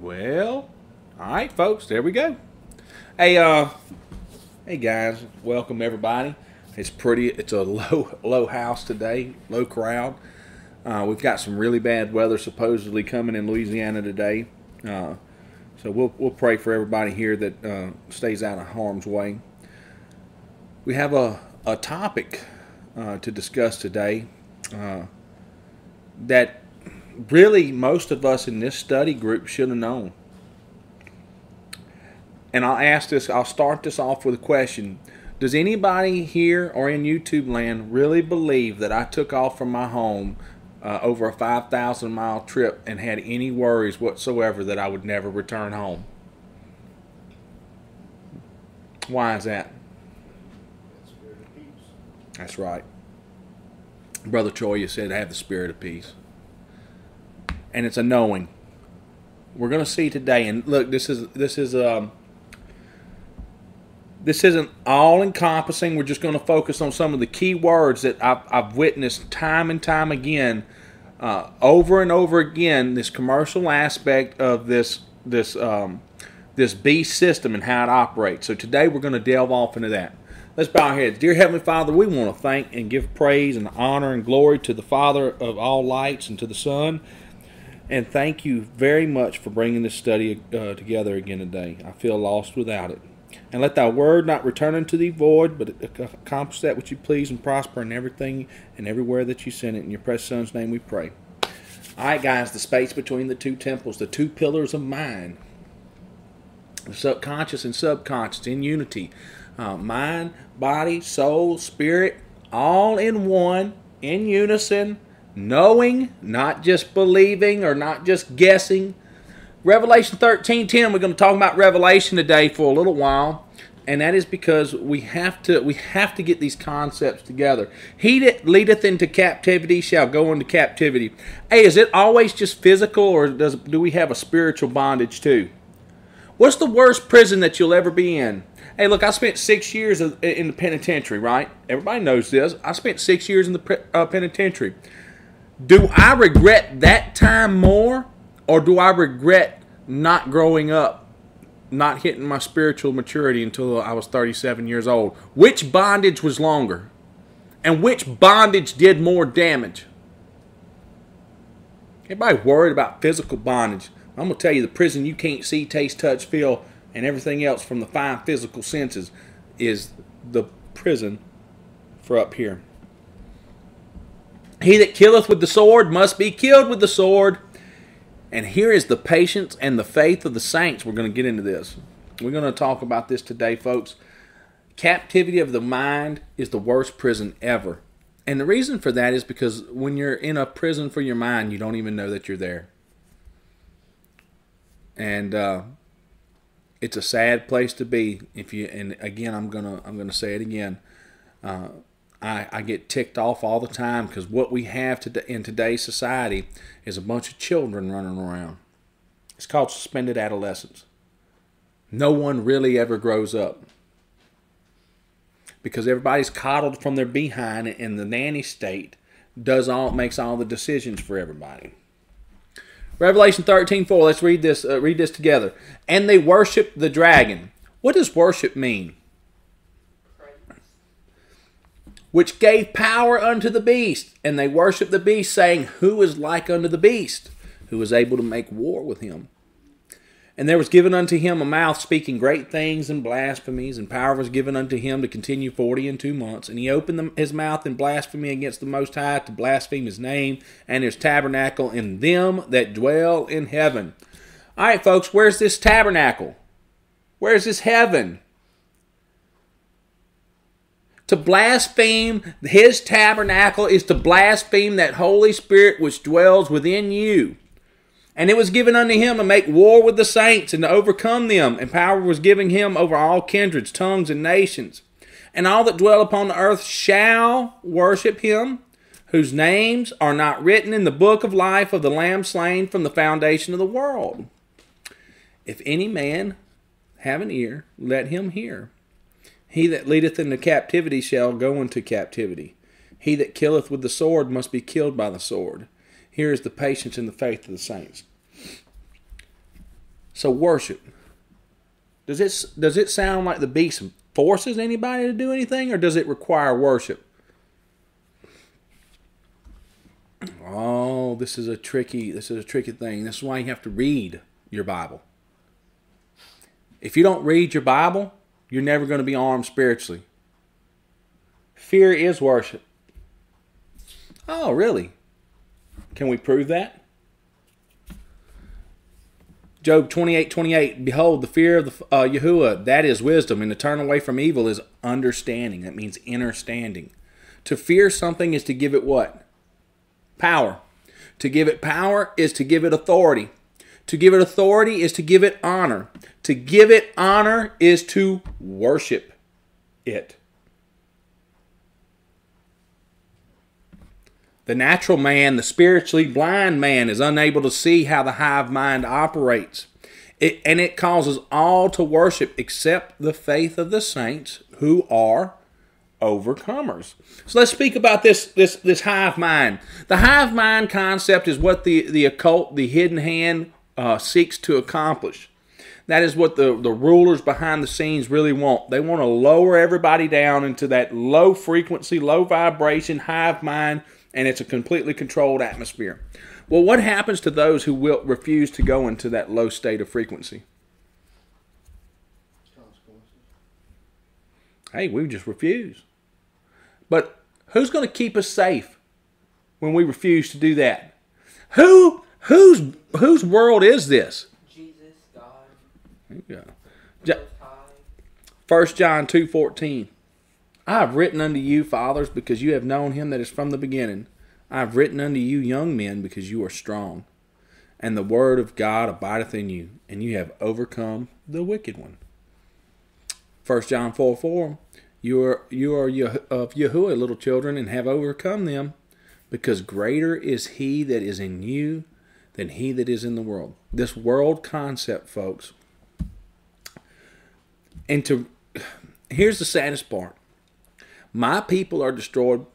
Well, all right, folks, there we go. Hey, hey guys, welcome everybody. It's a low house today, low crowd. We've got some really bad weather supposedly coming in Louisiana today. So we'll pray for everybody here that stays out of harm's way. We have a topic to discuss today that really most of us in this study group should have known. And I'll start this off with a question. Does anybody here or in YouTube land really believe that I took off from my home over a 5,000 mile trip and had any worries whatsoever that I would never return home? Why is that? That's right. Brother Troy, you said have the spirit of peace. And it's a knowing. We're going to see today, and look, this isn't all encompassing. We're just going to focus on some of the key words that I've witnessed time and time again, over and over again. This commercial aspect of this beast system and how it operates. So today we're going to delve off into that. Let's bow our heads. Dear Heavenly Father, we want to thank and give praise and honor and glory to the Father of all lights and to the Son. And thank you very much for bringing this study together again today. I feel lost without it. And let thy word not return unto thee void, but accomplish that which you please and prosper in everything and everywhere that you send it. In your precious Son's name we pray. All right, guys, the space between the two temples, the two pillars of mind, the subconscious and subconscious in unity. Mind, body, soul, spirit, all in one, in unison, knowing, not just believing or not just guessing. Revelation 13:10, we're going to talk about Revelation today for a little while, and that is because we have to get these concepts together. He that leadeth into captivity shall go into captivity. Hey, is it always just physical, or do we have a spiritual bondage too? What's the worst prison that you'll ever be in? Hey, look, I spent 6 years in the penitentiary, right? Everybody knows this. I spent 6 years in the penitentiary. Do I regret that time more, or do I regret not growing up, not hitting my spiritual maturity until I was 37 years old? Which bondage was longer? And which bondage did more damage? Everybody worried about physical bondage. I'm going to tell you, the prison you can't see, taste, touch, feel, and everything else from the five physical senses is the prison for up here. He that killeth with the sword must be killed with the sword. And here is the patience and the faith of the saints. We're going to get into this. We're going to talk about this today, folks. Captivity of the mind is the worst prison ever. And the reason for that is because when you're in a prison for your mind, you don't even know that you're there. And it's a sad place to be. And again, I'm gonna say it again. I get ticked off all the time because what we have in today's society is a bunch of children running around. It's called suspended adolescence. No one really ever grows up because everybody's coddled from their behind, and the nanny state makes all the decisions for everybody. Revelation 13:4. Let's read this. Read this together. And they worship the dragon. What does worship mean? Which gave power unto the beast. And they worship the beast, saying, Who is like unto the beast, who is able to make war with him? And there was given unto him a mouth speaking great things and blasphemies, and power was given unto him to continue 42 months. And he opened his mouth in blasphemy against the Most High, to blaspheme his name and his tabernacle, and them that dwell in heaven. All right, folks, where's this tabernacle? Where's this heaven? To blaspheme his tabernacle is to blaspheme that Holy Spirit which dwells within you. And it was given unto him to make war with the saints and to overcome them. And power was given him over all kindreds, tongues, and nations. And all that dwell upon the earth shall worship him, whose names are not written in the book of life of the Lamb slain from the foundation of the world. If any man have an ear, let him hear. He that leadeth into captivity shall go into captivity. He that killeth with the sword must be killed by the sword. Here is the patience and the faith of the saints. So worship. Does it sound like the beast forces anybody to do anything, or does it require worship? Oh, this is a tricky thing. This is why you have to read your Bible. If you don't read your Bible, you're never going to be armed spiritually. Fear is worship. Oh, really? Can we prove that? Job 28:28. Behold, the fear of the Yahuwah, that is wisdom, and to turn away from evil is understanding. That means understanding. To fear something is to give it what? Power. To give it power is to give it authority. To give it authority is to give it honor. To give it honor is to worship it. The natural man, the spiritually blind man, is unable to see how the hive mind operates. It causes all to worship except the faith of the saints who are overcomers. So let's speak about this hive mind. The hive mind concept is what the occult, the hidden hand, seeks to accomplish. That is what the rulers behind the scenes really want. They want to lower everybody down into that low frequency, low vibration hive mind, and it's a completely controlled atmosphere. Well, what happens to those who will refuse to go into that low state of frequency? Hey, we just refuse. But who's going to keep us safe when we refuse to do that? Whose world is this? Jesus, God. There you go. 1 John 2:14. I have written unto you, fathers, because you have known him that is from the beginning. I have written unto you, young men, because you are strong, and the word of God abideth in you, and you have overcome the wicked one. 1 John 4:4. You are of Yahuwah, little children, and have overcome them, because greater is he that is in you than he that is in the world. This world concept, folks. And here's the saddest part. My people are destroyed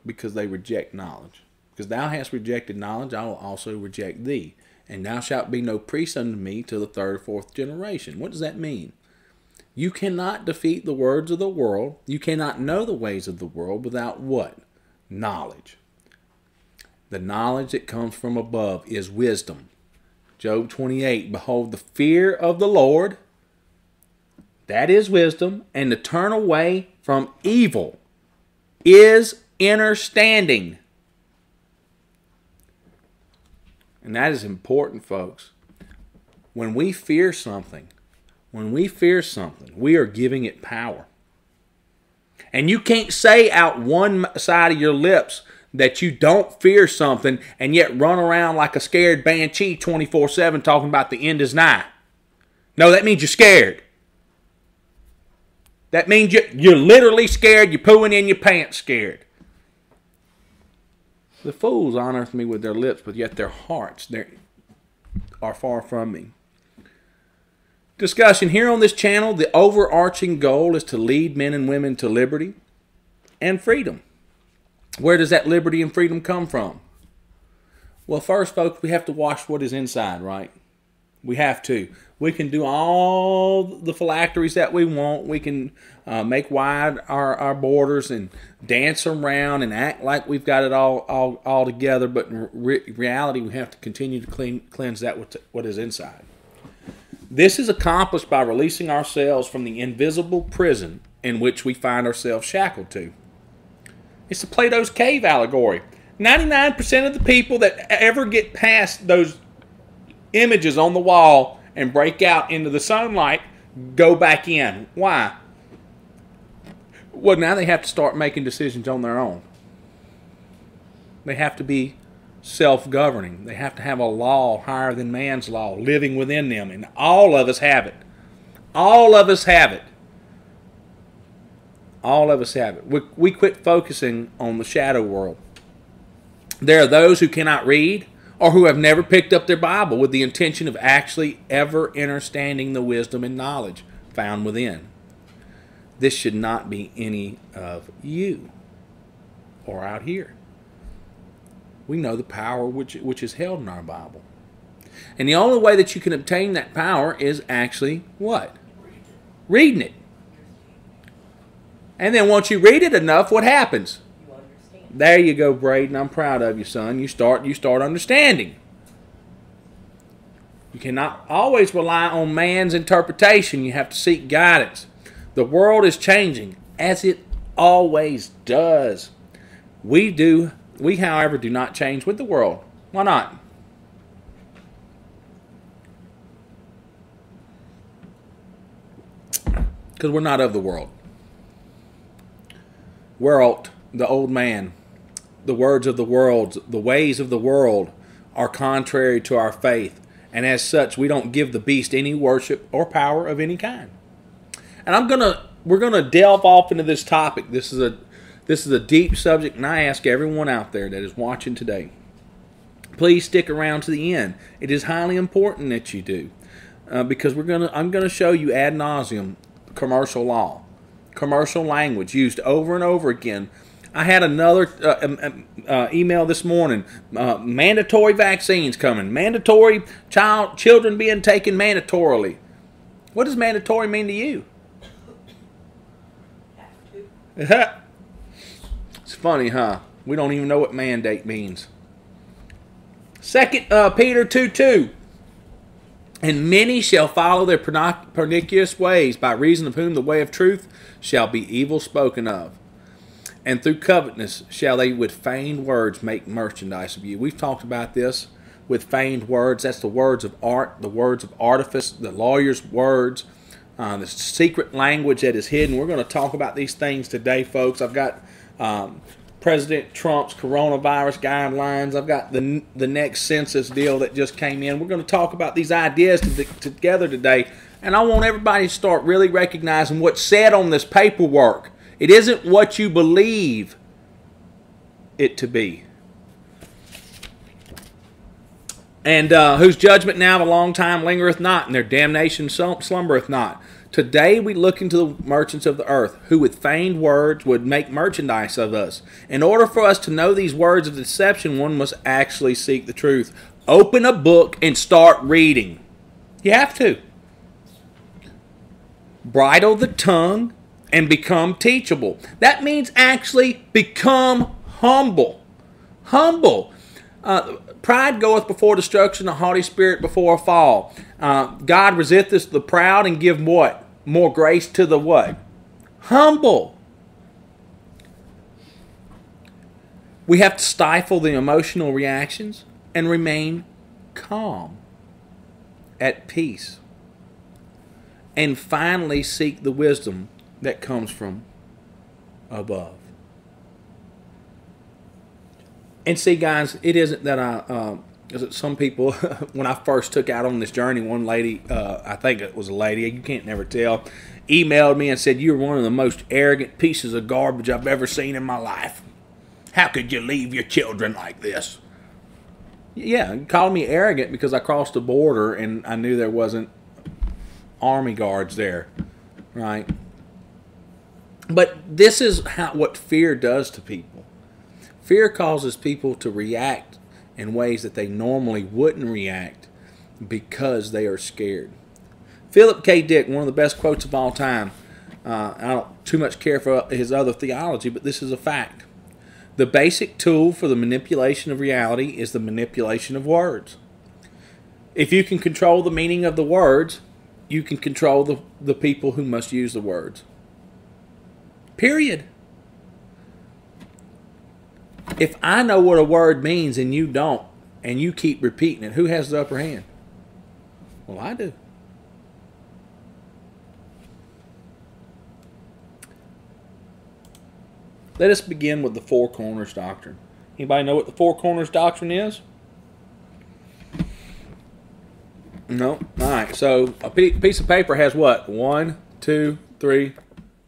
because they reject knowledge. Because thou hast rejected knowledge, I will also reject thee. And thou shalt be no priest unto me till the third or fourth generation. What does that mean? You cannot defeat the words of the world. You cannot know the ways of the world without what? Knowledge. The knowledge that comes from above is wisdom. Job 28, behold, the fear of the Lord, that is wisdom, and to turn away from evil is understanding. And that is important, folks. When we fear something, we are giving it power. And you can't say out one side of your lips that you don't fear something and yet run around like a scared banshee 24/7 talking about the end is nigh. No, that means you're scared. That means you're literally scared. You're pooing in your pants scared. The fools honoreth me with their lips, but yet their hearts are far from me. Discussion here on this channel, the overarching goal is to lead men and women to liberty and freedom. Where does that liberty and freedom come from? Well, first, folks, we have to wash what is inside, right? We have to. We can do all the phylacteries that we want. We can make wide our borders and dance around and act like we've got it all together. But in reality, we have to continue to cleanse that what is inside. This is accomplished by releasing ourselves from the invisible prison in which we find ourselves shackled to. It's the Plato's cave allegory. 99% of the people that ever get past those images on the wall and break out into the sunlight go back in. Why? Well, now they have to start making decisions on their own. They have to be self-governing. They have to have a law higher than man's law living within them. And all of us have it. All of us have it. All of us have it. We quit focusing on the shadow world. There are those who cannot read or who have never picked up their Bible with the intention of actually ever understanding the wisdom and knowledge found within. This should not be any of you or out here. We know the power which is held in our Bible. And the only way that you can obtain that power is actually what? Reading it. And then once you read it enough, what happens? You understand. There you go, Braden. I'm proud of you, son. You start understanding. You cannot always rely on man's interpretation. You have to seek guidance. The world is changing, as it always does. We, however, do not change with the world. Why not? Because we're not of the world. World, the old man, the words of the world, the ways of the world are contrary to our faith. And as such, we don't give the beast any worship or power of any kind. And we're gonna delve off into this topic. This is a deep subject, and I ask everyone out there that is watching today, please stick around to the end. It is highly important that you do, because I'm gonna show you ad nauseum commercial law, commercial language used over and over again. I had another email this morning. Mandatory vaccines coming. Mandatory children being taken mandatorily. What does mandatory mean to you? It's funny, huh? We don't even know what mandate means. 2 Peter 2:2. And many shall follow their pernicious ways, by reason of whom the way of truth shall be evil spoken of. And through covetousness shall they with feigned words make merchandise of you. We've talked about this with feigned words. That's the words of art, the words of artifice, the lawyer's words, the secret language that is hidden. We're going to talk about these things today, folks. I've got President Trump's coronavirus guidelines. I've got the next census deal that just came in. We're going to talk about these ideas together today. And I want everybody to start really recognizing what's said on this paperwork. It isn't what you believe it to be. And whose judgment now of a long time lingereth not, and their damnation slumbereth not. Today we look into the merchants of the earth, who with feigned words would make merchandise of us. In order for us to know these words of deception, one must actually seek the truth. Open a book and start reading. You have to. Bridle the tongue and become teachable. That means actually become humble. Humble. Pride goeth before destruction, a haughty spirit before a fall. God resisteth the proud and give what? More grace to the what? Humble. We have to stifle the emotional reactions and remain calm, at peace. And finally seek the wisdom that comes from above. And see, guys, it isn't that some people, when I first took out on this journey, one lady, I think it was a lady, you can't never tell, emailed me and said, "You're one of the most arrogant pieces of garbage I've ever seen in my life. How could you leave your children like this?" Yeah, called me arrogant because I crossed the border and I knew there wasn't army guards there, right? But this is what fear does to people. Fear causes people to react in ways that they normally wouldn't react because they are scared. Philip K. Dick, one of the best quotes of all time. I don't too much care for his other theology, but this is a fact. The basic tool for the manipulation of reality is the manipulation of words. If you can control the meaning of the words, you can control the people who must use the words. Period. If I know what a word means and you don't, and you keep repeating it, who has the upper hand? Well, I do. Let us begin with the Four Corners Doctrine. Anybody know what the Four Corners Doctrine is? No? Alright, so a piece of paper has what? 1, 2, 3,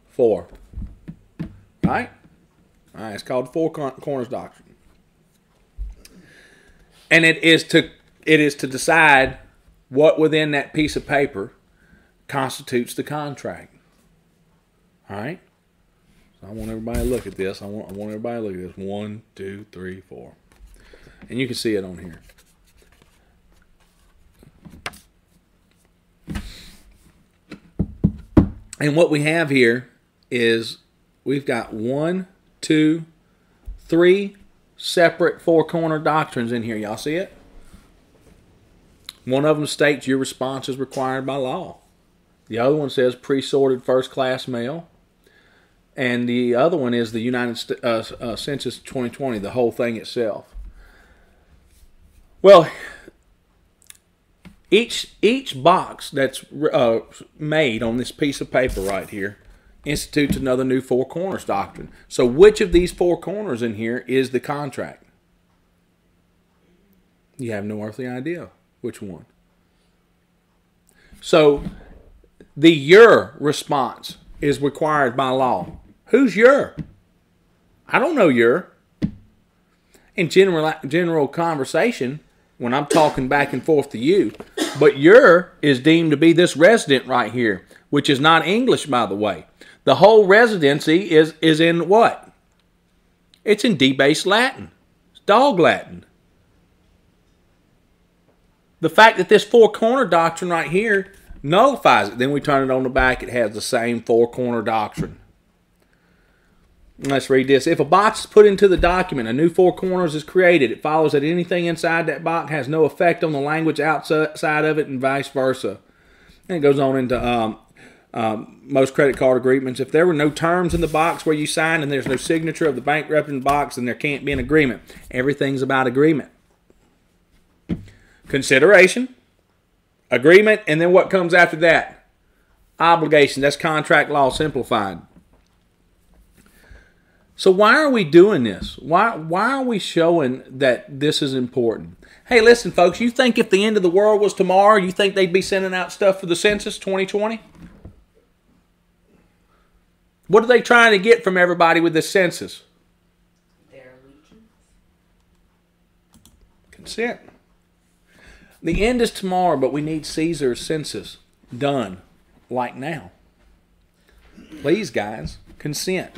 4. Right? Alright, it's called the Four Corners Doctrine. And it is to decide what within that piece of paper constitutes the contract. Alright? So I want everybody to look at this. I want everybody to look at this. 1, 2, 3, 4. And you can see it on here. And what we have here is we've got 1, 2, 3 separate four-corner doctrines in here. Y'all see it? One of them states your response is required by law. The other one says pre-sorted first-class mail. And the other one is the United Census 2020, the whole thing itself. Well, each box that's made on this piece of paper right here institutes another new four corners doctrine. So which of these four corners in here is the contract? You have no earthly idea which one. So the your response is required by law. Who's your? I don't know your. In general conversation, when I'm talking back and forth to you, but your is deemed to be this resident right here, which is not English, by the way. The whole residency is in what? It's in debased Latin. It's dog Latin. The fact that this four-corner doctrine right here nullifies it. Then we turn it on the back, it has the same four-corner doctrine. Let's read this. If a box is put into the document, a new four corners is created. It follows that anything inside that box has no effect on the language outside of it and vice versa. And it goes on into most credit card agreements. If there were no terms in the box where you signed and there's no signature of the bank rep in the box, then there can't be an agreement. Everything's about agreement. Consideration, agreement, and then what comes after that? Obligation. That's contract law simplified. So why are we doing this? Why are we showing that this is important? Hey, listen, folks, you think if the end of the world was tomorrow, you think they'd be sending out stuff for the census 2020? What are they trying to get from everybody with this census? Their allegiance. Consent. The end is tomorrow, but we need Caesar's census done like now. Please, guys, consent.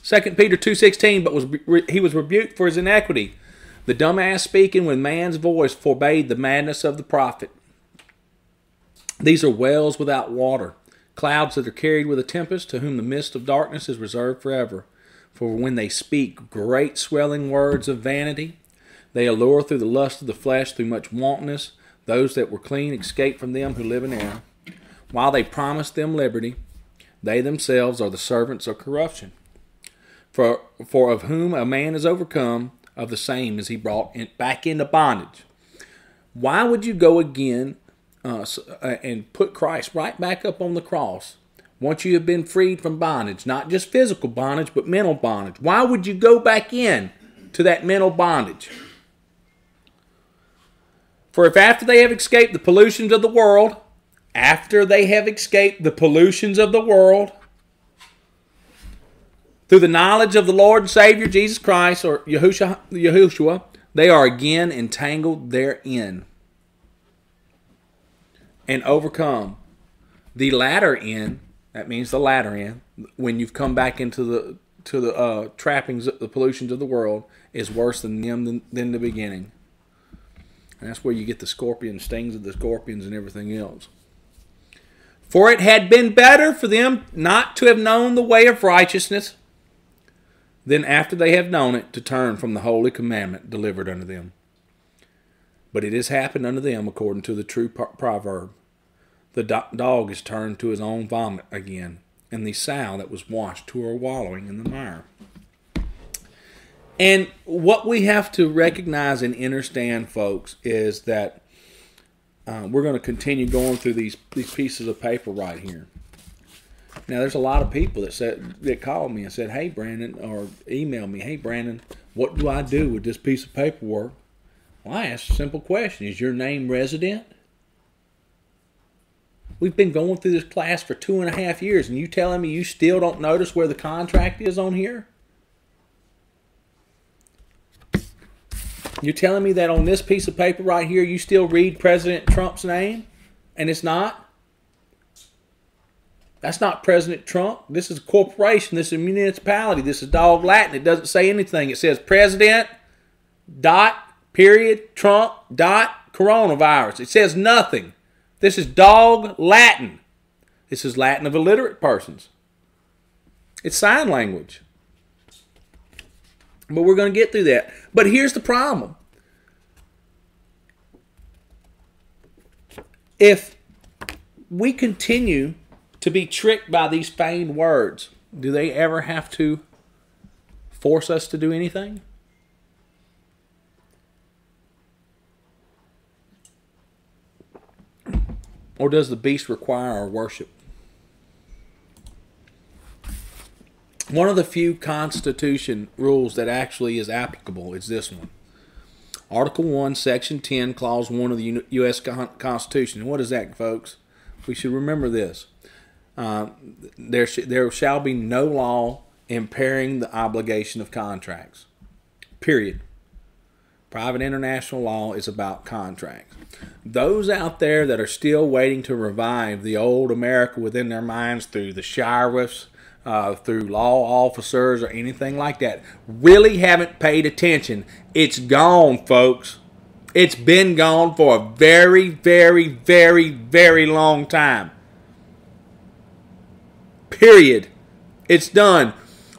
2 Peter 2:16, but he was rebuked for his iniquity. The dumbass speaking with man's voice forbade the madness of the prophet. These are wells without water, clouds that are carried with a tempest, to whom the mist of darkness is reserved forever. For when they speak great swelling words of vanity, they allure through the lust of the flesh, through much wantonness. Those that were clean escape from them who live in error. While they promise them liberty, they themselves are the servants of corruption. For of whom a man is overcome, of the same is he brought back into bondage. Why would you go again and put Christ right back up on the cross once you have been freed from bondage? Not just physical bondage, but mental bondage. Why would you go back in to that mental bondage? For if after they have escaped the pollutions of the world, through the knowledge of the Lord and Savior Jesus Christ, or Yahushua, they are again entangled therein and overcome. The latter end, that means the latter end, when you've come back into the trappings, the pollutions of the world, is worse than the beginning. And that's where you get the scorpion stings of the scorpions and everything else. For it had been better for them not to have known the way of righteousness, then after they have known it, to turn from the holy commandment delivered unto them. But it has happened unto them according to the true proverb. The dog is turned to his own vomit again, and the sow that was washed to her wallowing in the mire. And what we have to recognize and understand, folks, is that we're going to continue going through these pieces of paper right here. Now, there's a lot of people that called me and said, "Hey, Brandon," or emailed me, "Hey, Brandon, what do I do with this piece of paperwork?" Well, I asked a simple question: is your name resident? We've been going through this class for 2.5 years, and you telling me you still don't notice where the contract is on here? You're telling me that on this piece of paper right here, you still read President Trump's name, and it's not? That's not President Trump. This is a corporation. This is a municipality. This is dog Latin. It doesn't say anything. It says President, Trump, coronavirus. It says nothing. This is dog Latin. This is Latin of illiterate persons. It's sign language. But we're going to get through that. But here's the problem. If we continue to be tricked by these feigned words, do they ever have to force us to do anything? Or does the beast require our worship? One of the few Constitution rules that actually is applicable is this one. Article 1, Section 10, Clause 1 of the U.S. Constitution. And what is that, folks? We should remember this. There shall be no law impairing the obligation of contracts. Period. Private international law is about contracts. Those out there that are still waiting to revive the old America within their minds through the sheriffs, through law officers or anything like that, really haven't paid attention. It's gone, folks. It's been gone for a very, very, very, very long time. Period. It's done.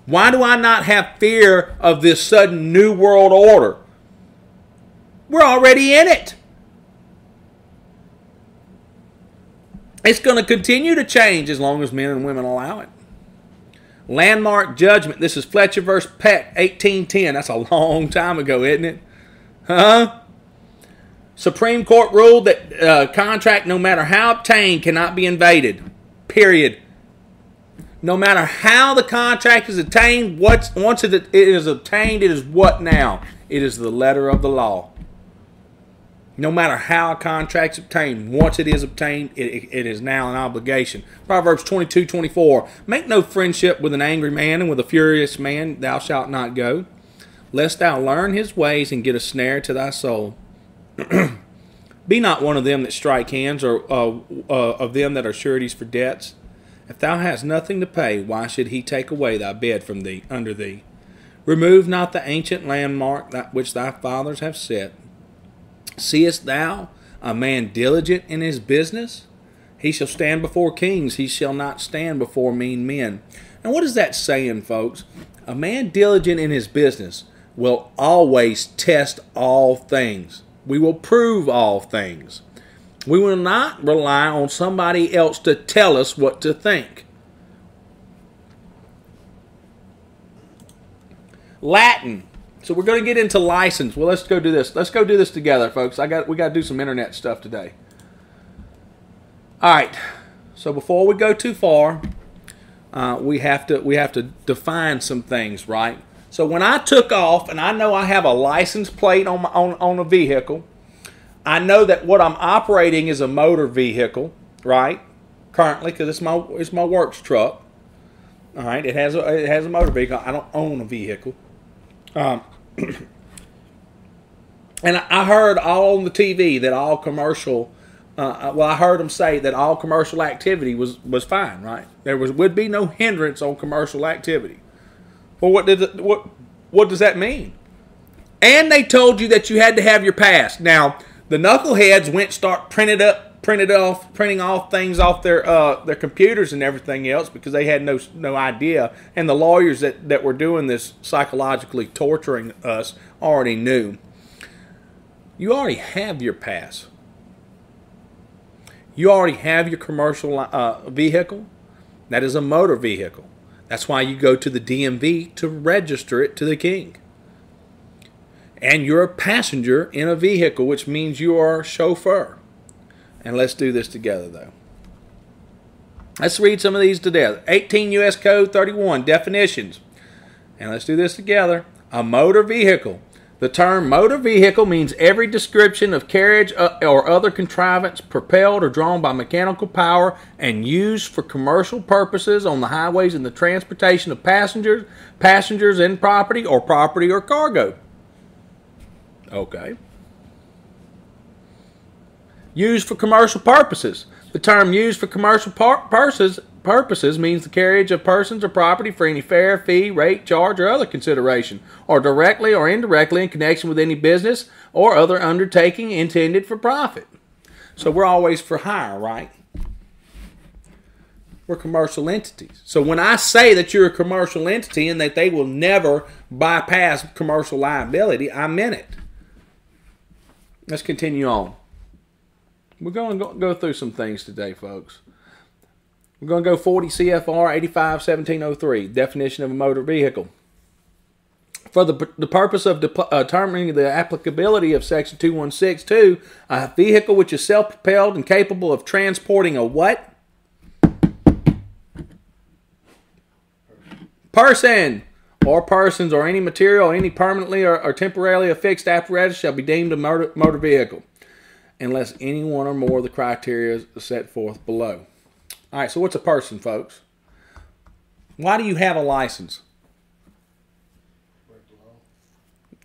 Why do I not have fear of this sudden new world order? We're already in it. It's going to continue to change as long as men and women allow it. Landmark judgment. This is Fletcher versus Peck, 1810. That's a long time ago, isn't it? Huh? Supreme Court ruled that contract, no matter how obtained, cannot be invaded. Period. No matter how the contract is obtained, once it is obtained, it is what now? It is the letter of the law. No matter how a contract is obtained, once it is obtained, it is now an obligation. Proverbs 22:24. Make no friendship with an angry man, and with a furious man thou shalt not go, lest thou learn his ways and get a snare to thy soul. Be not one of them that strike hands, or of them that are sureties for debts. If thou hast nothing to pay, why should he take away thy bed from thee under thee? Remove not the ancient landmark that which thy fathers have set. Seest thou a man diligent in his business? He shall stand before kings. He shall not stand before mean men. And what is that saying, folks? A man diligent in his business will always test all things. We will prove all things. We will not rely on somebody else to tell us what to think. Latin. So we're going to get into license. Well, let's go do this. Let's go do this together, folks. We got to do some internet stuff today. All right. So before we go too far, we have to define some things, right? So when I took off, and I know I have a license plate on a vehicle, I know that what I'm operating is a motor vehicle, right? Currently, because it's my works truck. All right. It has a motor vehicle. I don't own a vehicle. And I heard all on the TV that all commercial, I heard them say that all commercial activity was fine, right? There would be no hindrance on commercial activity. Well, what does that mean? And they told you that you had to have your pass. Now, the knuckleheads went start printing off things off their computers and everything else because they had no idea. And the lawyers that were doing this psychologically torturing us already knew. You already have your pass. You already have your commercial vehicle. That is a motor vehicle. That's why you go to the DMV to register it to the king. And you're a passenger in a vehicle, which means you are a chauffeur. And let's do this together, though. Let's read some of these together. 18 U.S. Code 31, definitions. And let's do this together. A motor vehicle. The term motor vehicle means every description of carriage or other contrivance propelled or drawn by mechanical power and used for commercial purposes on the highways in the transportation of passengers and property or cargo. Okay. Used for commercial purposes. The term used for commercial purposes means the carriage of persons or property for any fare, fee, rate, charge, or other consideration, or directly or indirectly in connection with any business or other undertaking intended for profit. So we're always for hire, right? We're commercial entities. So when I say that you're a commercial entity and that they will never bypass commercial liability, I meant it. Let's continue on. We're going to go through some things today, folks. We're going to go 40 CFR 85-1703, definition of a motor vehicle. For the purpose of determining the applicability of Section 2162, a vehicle which is self-propelled and capable of transporting a what? Person or persons or any material, any permanently or temporarily affixed apparatus shall be deemed a motor vehicle, unless any one or more of the criteria is set forth below. All right, so what's a person, folks? Why do you have a license? Break the law.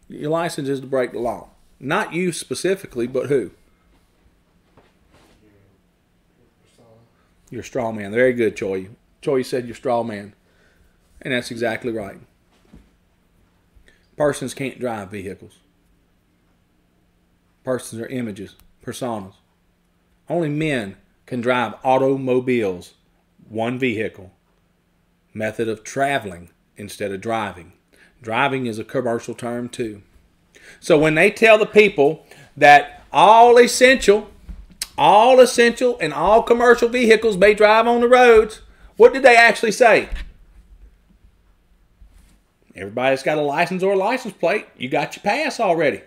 Your license is to break the law. Not you specifically, but who? You're a straw man. Very good, Choi. Choi said you're a straw man. And that's exactly right. Persons can't drive vehicles. Persons are images, personas. Only men can drive automobiles, one vehicle. Method of traveling instead of driving. Driving is a commercial term too. So when they tell the people that all essential and all commercial vehicles may drive on the roads, what did they actually say? Everybody that's got a license or a license plate, you got your pass already.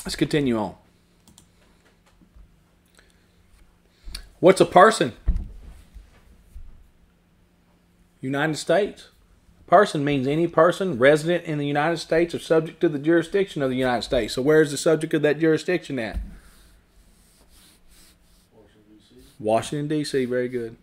Let's continue on. What's a person? United States. Person means any person resident in the United States or subject to the jurisdiction of the United States. So where's the subject of that jurisdiction at? Washington, D.C. Washington, D.C. Very good.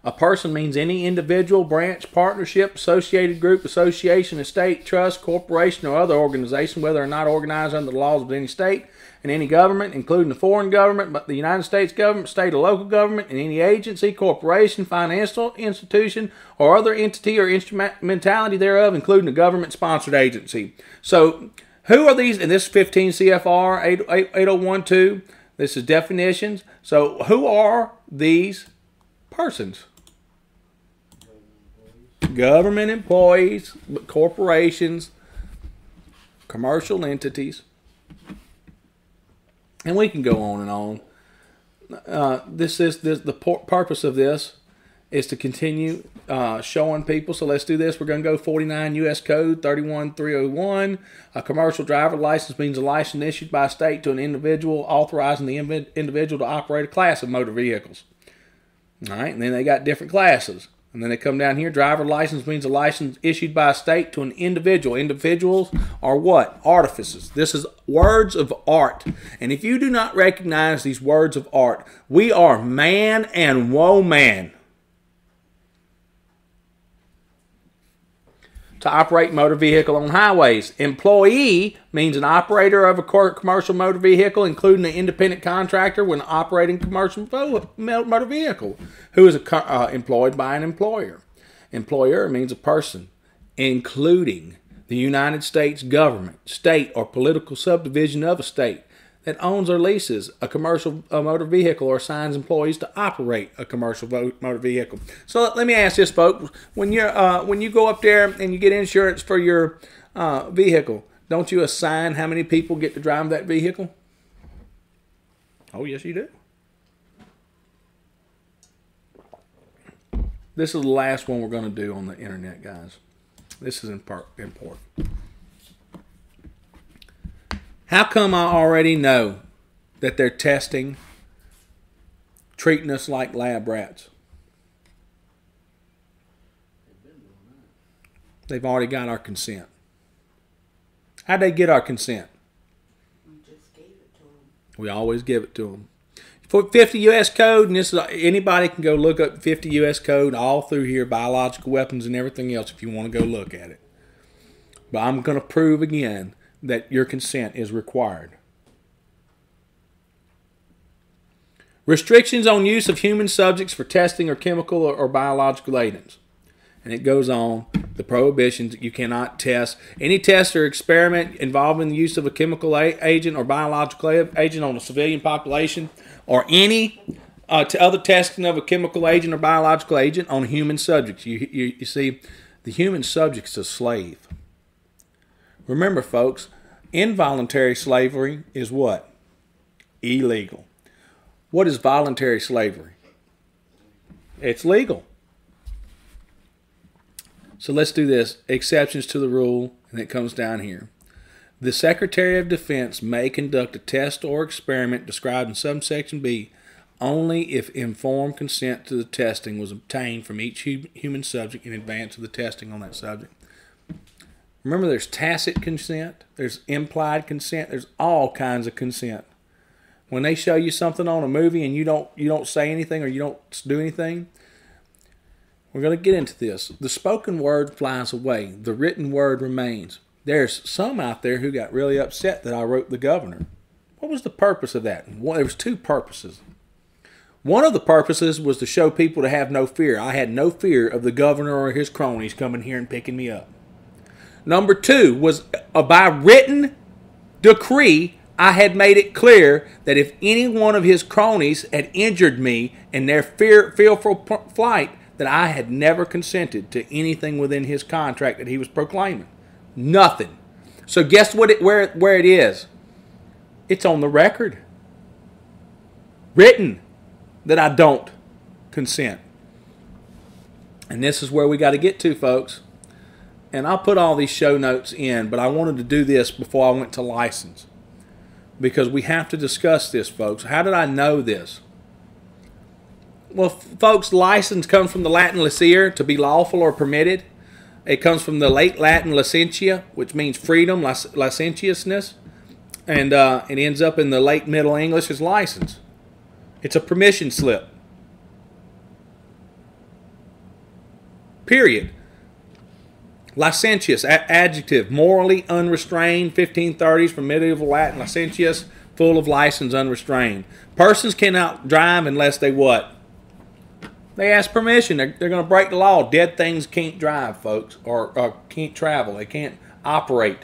A person means any individual, branch, partnership, associated group, association, estate, trust, corporation, or other organization, whether or not organized under the laws of any state and any government, including the foreign government, but the United States government, state or local government, and any agency, corporation, financial institution, or other entity or instrumentality thereof, including a government-sponsored agency. So, who are these? And this is 15 CFR 8012. This is definitions. So, who are these persons? Government employees, corporations, commercial entities, and we can go on and on. The purpose of this is to continue showing people. So let's do this. We're going to go 49 U.S. Code 31301. A commercial driver license means a license issued by a state to an individual authorizing the individual to operate a class of motor vehicles. All right, and then they got different classes. And then they come down here. Driver license means a license issued by a state to an individual. Individuals are what? Artificers. This is words of art. And if you do not recognize these words of art, we are man and woman. To operate motor vehicle on highways. Employee means an operator of a commercial motor vehicle, including an independent contractor when operating commercial motor vehicle, who is employed by an employer. Employer means a person, including the United States government, state, or political subdivision of a state that owns or leases a commercial motor vehicle or assigns employees to operate a commercial motor vehicle. So let me ask this, folks: when you go up there and you get insurance for your vehicle, don't you assign how many people get to drive that vehicle? Oh, yes, you do. This is the last one we're going to do on the internet, guys. This is important. How come I already know that they're testing, treating us like lab rats? They've already got our consent. How'd they get our consent? You just gave it to them. We always give it to them. For 50 U.S. Code, and this is, anybody can go look up 50 U.S. Code all through here, biological weapons and everything else if you want to go look at it. But I'm going to prove again that your consent is required. Restrictions on use of human subjects for testing or chemical or biological agents. And it goes on, the prohibitions. You cannot test. Any test or experiment involving the use of a chemical agent or biological agent on a civilian population or any to other testing of a chemical agent or biological agent on human subjects. You see, the human subject's a slave. Remember, folks, involuntary slavery is what? Illegal. What is voluntary slavery? It's legal. So let's do this. Exceptions to the rule, and it comes down here. The Secretary of Defense may conduct a test or experiment described in subsection B only if informed consent to the testing was obtained from each human subject in advance of the testing on that subject. Remember, there's tacit consent, there's implied consent, there's all kinds of consent. When they show you something on a movie and you don't say anything or you don't do anything, we're going to get into this. The spoken word flies away. The written word remains. There's some out there who got really upset that I wrote the governor. What was the purpose of that? Well, there was two purposes. One of the purposes was to show people to have no fear. I had no fear of the governor or his cronies coming here and picking me up. Number two was by written decree, I had made it clear that if any one of his cronies had injured me in their fearful flight, that I had never consented to anything within his contract that he was proclaiming. Nothing. So guess what? Where it is? It's on the record. Written that I don't consent. And this is where we got to get to, folks. And I'll put all these show notes in, but I wanted to do this before I went to license, because we have to discuss this, folks. How did I know this? Well, folks, license comes from the Latin licere, to be lawful or permitted. It comes from the late Latin licentia, which means freedom, licentiousness. And it ends up in the late Middle English as license. It's a permission slip. Period. Licentious, adjective, morally unrestrained, 1530s from medieval Latin, licentious, full of license, unrestrained. Persons cannot drive unless they what? They ask permission. They're going to break the law. Dead things can't drive, folks, or can't travel. They can't operate.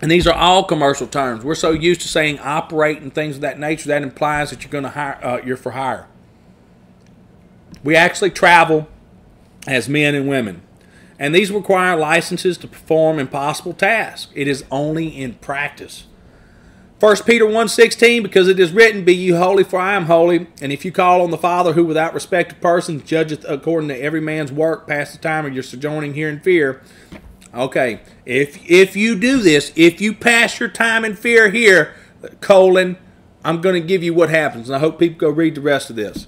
And these are all commercial terms. We're so used to saying operate and things of that nature, that implies that you're going to hire, you're for hire. We actually travel as men and women. And these require licenses to perform impossible tasks. It is only in practice. 1 Peter 1:16, because it is written, be ye holy, for I am holy. And if you call on the Father, who without respect of persons judgeth according to every man's work, pass the time of your sojourning here in fear. Okay, if you do this, if you pass your time in fear here, I'm going to give you what happens. And I hope people go read the rest of this.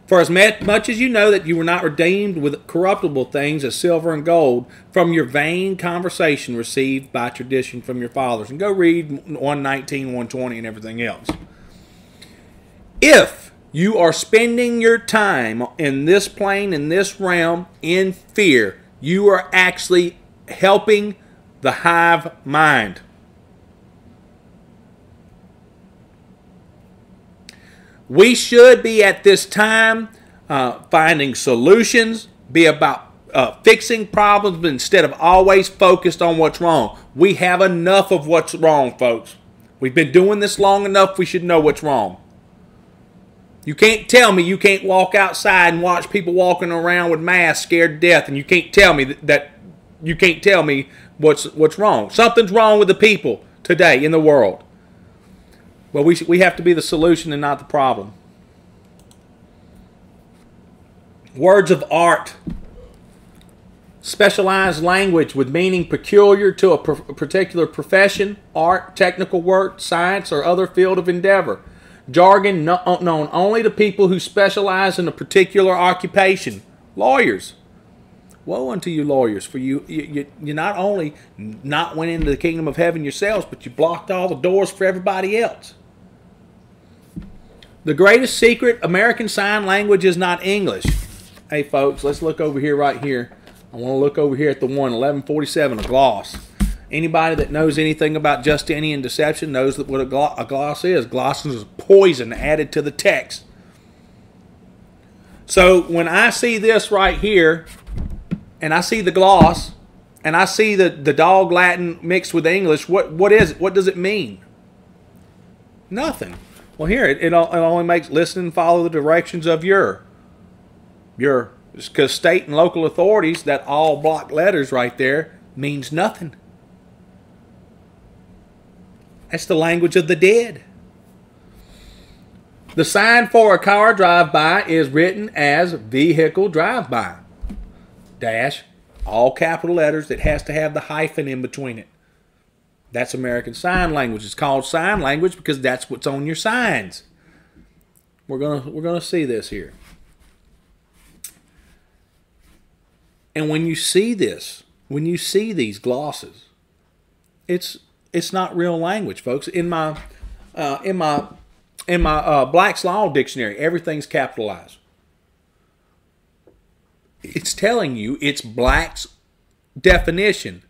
For as much as you know that you were not redeemed with corruptible things as silver and gold from your vain conversation received by tradition from your fathers. And go read 119, 120 and everything else. If you are spending your time in this plane, in this realm, in fear, you are actually helping the hive mind. We should be at this time finding solutions, be about fixing problems instead of always focused on what's wrong. We have enough of what's wrong, folks. We've been doing this long enough, we should know what's wrong. You can't tell me you can't walk outside and watch people walking around with masks scared to death, and you can't tell me that you can't tell me what's wrong. Something's wrong with the people today in the world. Well, we have to be the solution and not the problem. Words of art. Specialized language with meaning peculiar to a particular profession, art, technical work, science, or other field of endeavor. Jargon known only to people who specialize in a particular occupation. Lawyers. Woe unto you lawyers, for you not only not went into the kingdom of heaven yourselves, but you blocked all the doors for everybody else. The greatest secret, American Sign Language is not English. Hey folks, let's look over here right here. I want to look over here at the 1147, a gloss. Anybody that knows anything about Justinian deception knows that what a gloss is. Gloss is poison added to the text. So when I see this right here, and I see the gloss, and I see the dog Latin mixed with English, what is it? What does it mean? Nothing. Well, here, it only makes listen and follow the directions of your, because state and local authorities, that all block letters right there means nothing. That's the language of the dead. The sign for a car drive-by is written as vehicle drive-by. Dash, all capital letters. It has to have the hyphen in between it. That's American Sign Language. It's called sign language because that's what's on your signs. We're gonna see this here. And when you see this, when you see these glosses, it's not real language, folks. In my Black's Law Dictionary, everything's capitalized. It's telling you it's Black's definition,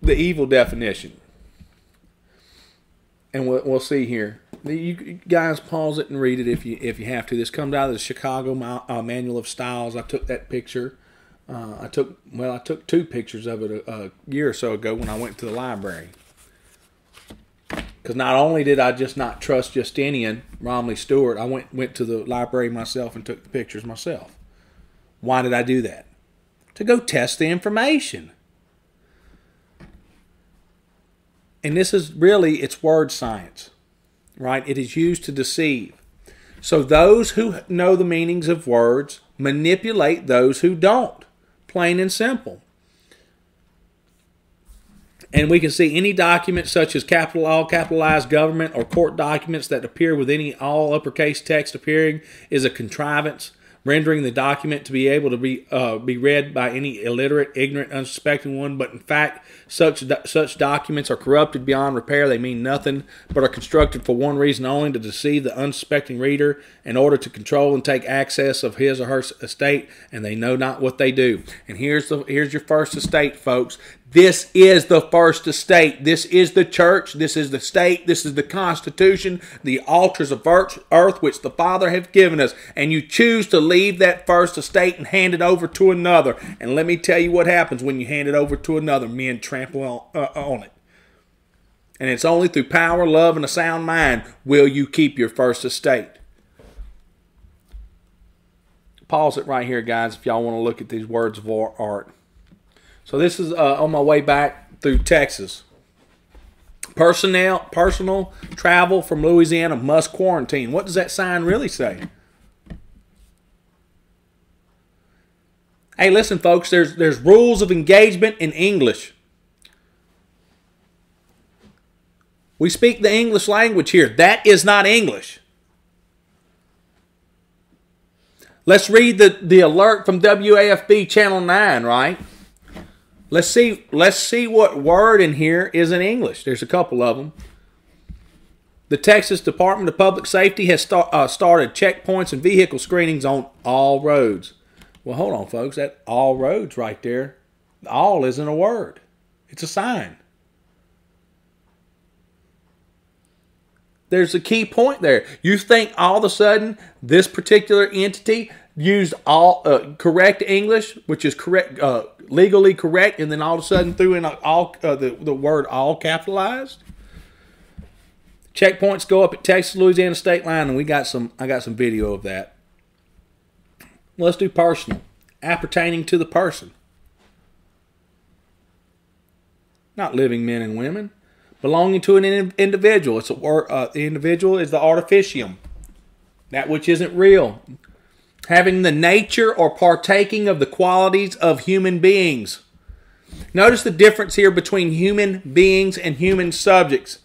the evil definition. And we'll see here. You guys pause it and read it if you have to. This comes out of the Chicago Manual of Styles. I took that picture. I took 2 pictures of it a year or so ago when I went to the library. Because not only did I just not trust Justinian, Romney Stewart, I went to the library myself and took the pictures myself. Why did I do that? To go test the information. And this is really, it's word science, right? It is used to deceive. So those who know the meanings of words manipulate those who don't. Plain and simple. And we can see any document such as all capitalized government or court documents that appear with any all uppercase text appearing is a contrivance, rendering the document to be able to be read by any illiterate, ignorant, unsuspecting one. But in fact, such documents are corrupted beyond repair. They mean nothing, but are constructed for one reason only: to deceive the unsuspecting reader in order to control and take access of his or her estate, and they know not what they do. And here's your first estate, folks. This is the first estate. This is the church. This is the state. This is the Constitution, the altars of earth which the Father hath given us. And you choose to leave that first estate and hand it over to another. And let me tell you what happens when you hand it over to another. Men trample on it. And it's only through power, love, and a sound mind will you keep your first estate. Pause it right here, guys, if y'all want to look at these words of art. So this is on my way back through Texas. Personal travel from Louisiana must quarantine. What does that sign really say? Hey, listen, folks. There's rules of engagement in English. We speak the English language here. That is not English. Let's read the alert from WAFB Channel 9, right? Let's see what word in here is in English. There's a couple of them. The Texas Department of Public Safety has started checkpoints and vehicle screenings on all roads. Well, hold on, folks. That all roads right there, all isn't a word. It's a sign. There's a key point there. You think all of a sudden this particular entity used all correct English, which is correct, legally correct, and then all of a sudden threw in the word all capitalized? Checkpoints go up at Texas-Louisiana state line, and I got some video of that. Let's do personal, appertaining to the person, not living men and women. Belonging to an individual. It's a word. The individual is the artificium, that which isn't real. Having the nature or partaking of the qualities of human beings. Notice the difference here between human beings and human subjects.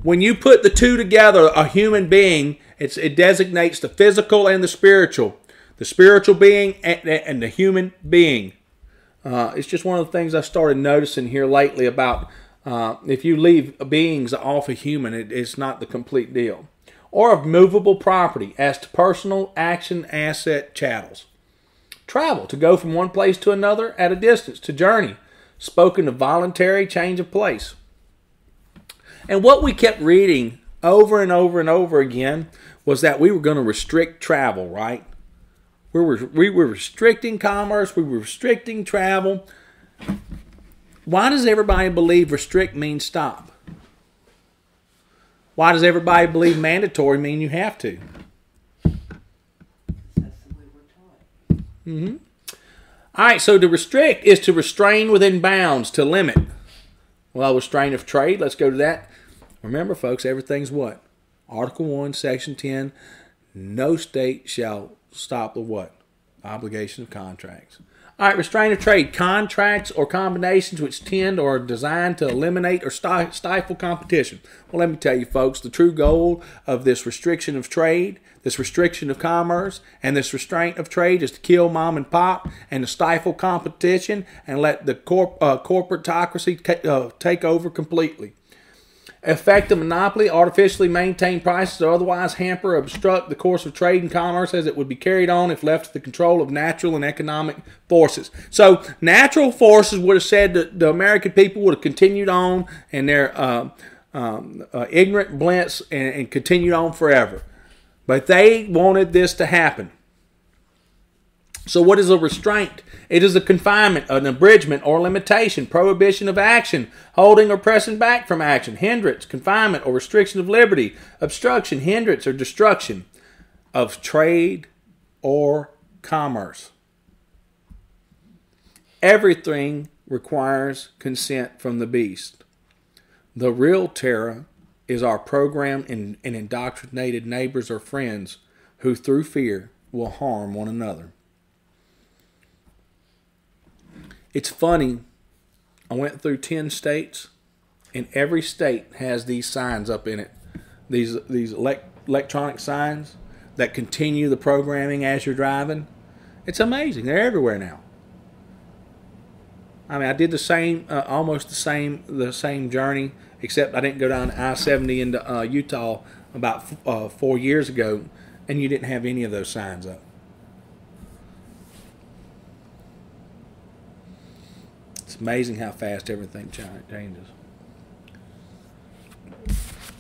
When you put the two together, a human being, it designates the physical and the spiritual. The spiritual being and the human being. It's just one of the things I started noticing here lately about if you leave beings off a human, it's not the complete deal. Or of movable property as to personal, action, asset, chattels. Travel, to go from one place to another at a distance, to journey. Spoken of voluntary change of place. And what we kept reading over and over and over again was that we were going to restrict travel, right? We were restricting commerce, we were restricting travel. Why does everybody believe restrict means stop? Why does everybody believe mandatory mean you have to? That's the way we're taught. Mm-hmm. All right, so to restrict is to restrain within bounds, to limit. Well, restraint of trade, let's go to that. Remember, folks, everything's what? Article 1, Section 10, no state shall stop the what? Obligation of contracts. All right, restraint of trade, contracts or combinations which tend or are designed to eliminate or stifle competition. Well, let me tell you, folks, the true goal of this restriction of trade, this restriction of commerce, and this restraint of trade is to kill mom and pop and to stifle competition and let the corporatocracy take over completely. Effective monopoly, artificially maintain prices, or otherwise hamper or obstruct the course of trade and commerce as it would be carried on if left to the control of natural and economic forces. So natural forces would have said that the American people would have continued on in their ignorant bliss and continued on forever. But they wanted this to happen. So what is a restraint? It is a confinement, an abridgment or limitation, prohibition of action, holding or pressing back from action, hindrance, confinement or restriction of liberty, obstruction, hindrance or destruction of trade or commerce. Everything requires consent from the beast. The real terror is our programmed and indoctrinated neighbors or friends who through fear will harm one another. It's funny, I went through 10 states, and every state has these signs up in it, these electronic signs that continue the programming as you're driving. It's amazing. They're everywhere now. I mean, I did the same, almost the same journey, except I didn't go down I-70 into Utah about 4 years ago, and you didn't have any of those signs up. It's amazing how fast everything changes.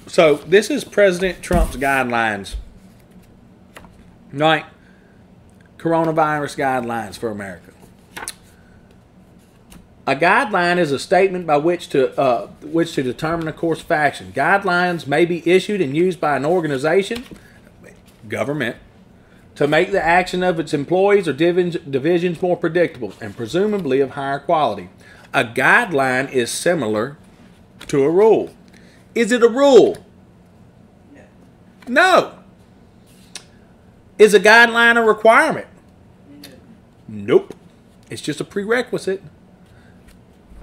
So this is President Trump's guidelines, right? Coronavirus guidelines for America. A guideline is a statement by which to determine a course of action. Guidelines may be issued and used by an organization, government, to make the action of its employees or divisions more predictable and presumably of higher quality. A guideline is similar to a rule. Is it a rule? No. Is a guideline a requirement? Nope. It's just a prerequisite.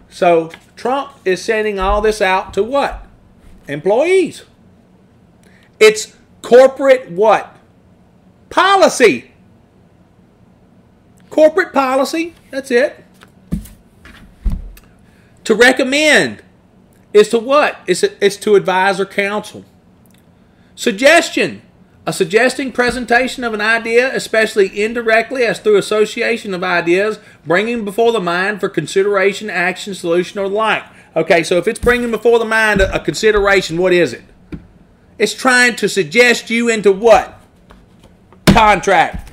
So Trump is sending all this out to what? Employees. It's corporate what? Policy. Corporate policy. That's it. To recommend is to what? It's to advise or counsel. Suggestion. A suggesting presentation of an idea, especially indirectly as through association of ideas, bringing before the mind for consideration, action, solution, or the like. Okay, so if it's bringing before the mind a consideration, what is it? It's trying to suggest you into what? Contract.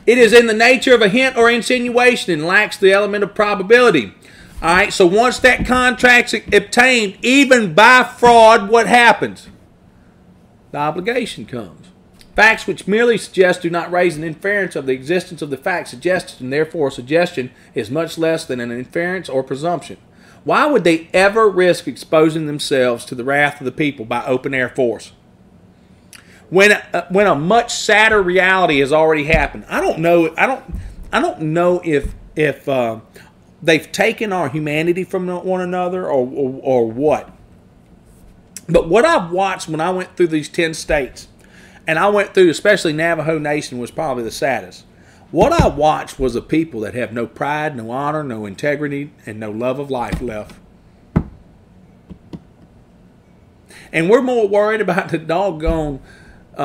It is in the nature of a hint or insinuation and lacks the element of probability. All right, so once that contract's obtained, even by fraud, what happens? The obligation comes. Facts which merely suggest do not raise an inference of the existence of the fact suggested, and therefore a suggestion is much less than an inference or presumption. Why would they ever risk exposing themselves to the wrath of the people by open air force? When a much sadder reality has already happened. I don't know if they've taken our humanity from one another or what. But what I've watched when I went through these 10 states, and I went through, especially Navajo Nation was probably the saddest. What I watched was a people that have no pride, no honor, no integrity, and no love of life left. And we're more worried about the doggone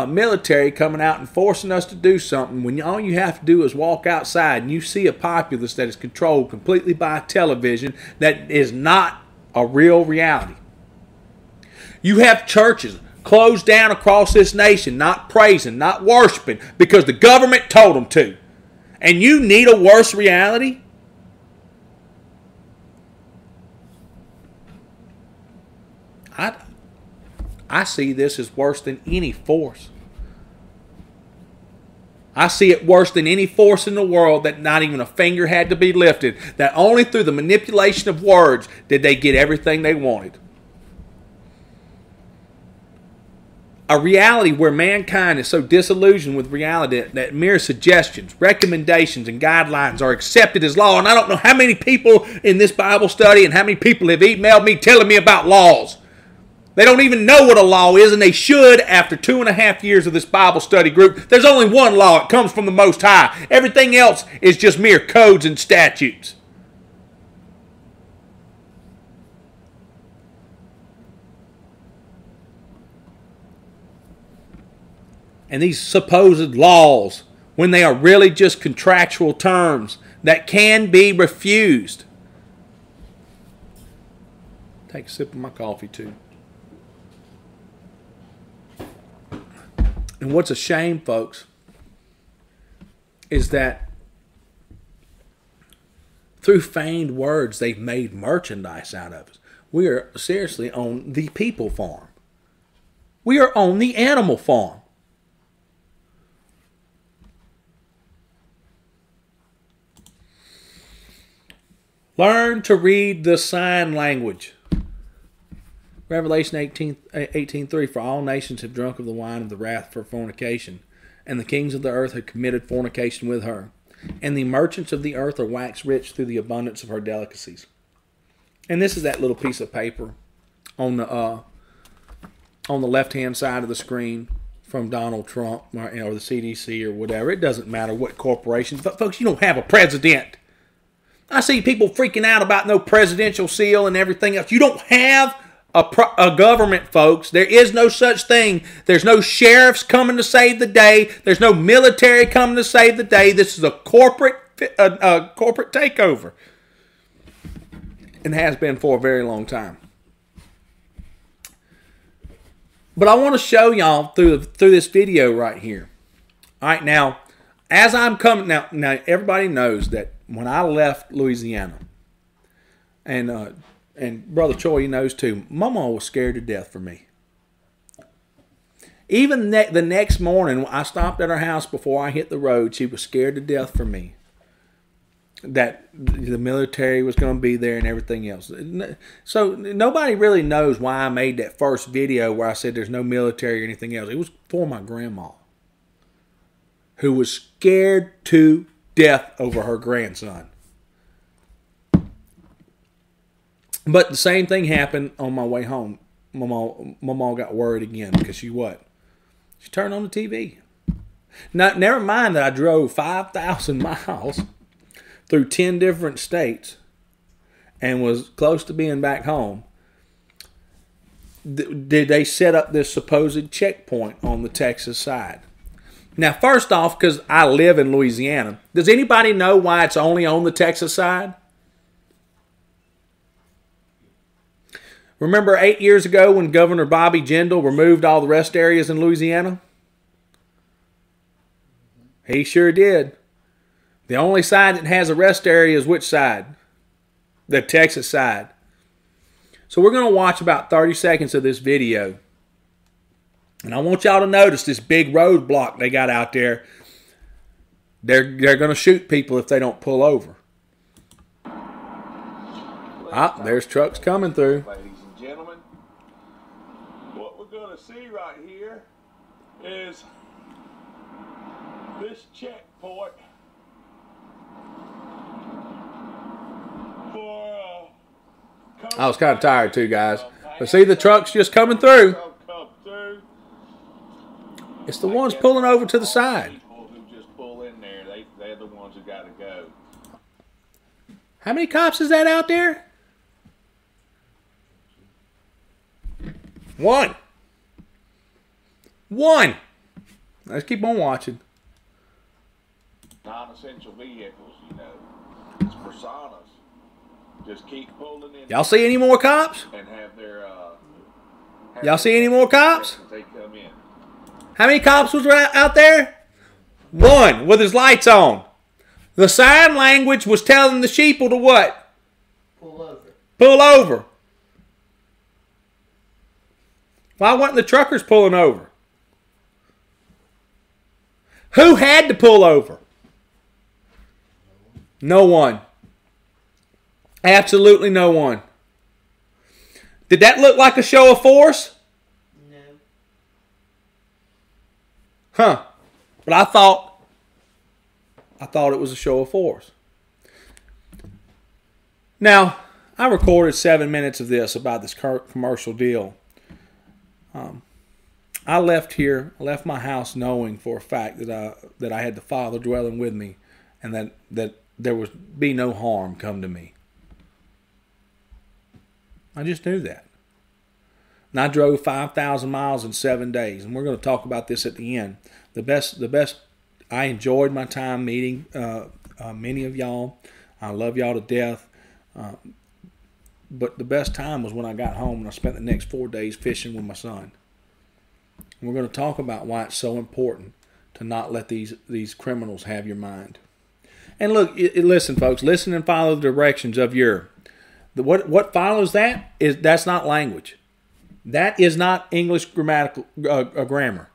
military coming out and forcing us to do something when all you have to do is walk outside and you see a populace that is controlled completely by television that is not a real reality. You have churches closed down across this nation, not praising, not worshiping, because the government told them to. And you need a worse reality? I see this as worse than any force. I see it worse than any force in the world, that not even a finger had to be lifted. That only through the manipulation of words did they get everything they wanted. A reality where mankind is so disillusioned with reality that mere suggestions, recommendations, and guidelines are accepted as law. And I don't know how many people in this Bible study and how many people have emailed me telling me about laws. They don't even know what a law is, and they should after 2.5 years of this Bible study group. There's only one law. It comes from the Most High. Everything else is just mere codes and statutes. And these supposed laws, when they are really just contractual terms that can be refused. Take a sip of my coffee too. And what's a shame, folks, is that through feigned words, they've made merchandise out of us. We are seriously on the people farm. We are on the animal farm. Learn to read the sign language. Revelation 18:3, for all nations have drunk of the wine of the wrath for fornication, and the kings of the earth have committed fornication with her. And the merchants of the earth are waxed rich through the abundance of her delicacies. And this is that little piece of paper on the left-hand side of the screen from Donald Trump or the CDC or whatever. It doesn't matter what corporations. But folks, you don't have a president. I see people freaking out about no presidential seal and everything else. You don't have a government, folks. There is no such thing. There's no sheriffs coming to save the day. There's no military coming to save the day. This is a corporate takeover, and has been for a very long time. But I want to show y'all through this video right here. All right, now, as I'm coming now, everybody knows that when I left Louisiana, and Brother Choi knows too, Mama was scared to death for me. Even the next morning, I stopped at her house before I hit the road. She was scared to death for me. That the military was going to be there and everything else. So nobody really knows why I made that first video where I said there's no military or anything else. It was for my grandma, who was scared to death over her grandson. But the same thing happened on my way home. Mama got worried again because she turned on the TV. Now, never mind that I drove 5,000 miles through 10 different states and was close to being back home. Did they set up this supposed checkpoint on the Texas side? Now, first off, because I live in Louisiana, does anybody know why it's only on the Texas side? Remember 8 years ago when Governor Bobby Jindal removed all the rest areas in Louisiana? He sure did. The only side that has a rest area is which side? The Texas side. So we're going to watch about 30 seconds of this video. And I want y'all to notice this big roadblock they got out there. They're going to shoot people if they don't pull over. Ah, there's trucks coming through. Ladies and gentlemen, what we're going to see right here is this checkpoint for I was kind of tired too, guys. But see the trucks just coming through. It's the ones pulling over to the side. People who just pull in there, they're the ones who got to go. How many cops is that out there? One. Let's keep on watching. Non-essential vehicles, you know. It's personas. Just keep pulling in. Y'all see any more cops? And have their Y'all see any more cops? They come in. How many cops was out there? One, with his lights on. The sign language was telling the sheeple to what? Pull over. Pull over. Why weren't the truckers pulling over? Who had to pull over? No one. Absolutely no one. Did that look like a show of force? No. Huh. But I thought it was a show of force. Now, I recorded 7 minutes of this about this commercial deal. I left my house knowing for a fact that I had the Father dwelling with me, and that there would be no harm come to me. I just knew that. And I drove 5,000 miles in 7 days, and we're going to talk about this at the end. The best. I enjoyed my time meeting many of y'all. I love y'all to death. But the best time was when I got home and I spent the next 4 days fishing with my son. And we're going to talk about why it's so important to not let these criminals have your mind. And look, listen, folks, listen and follow the directions of what follows that's not language. That is not English grammatical grammar.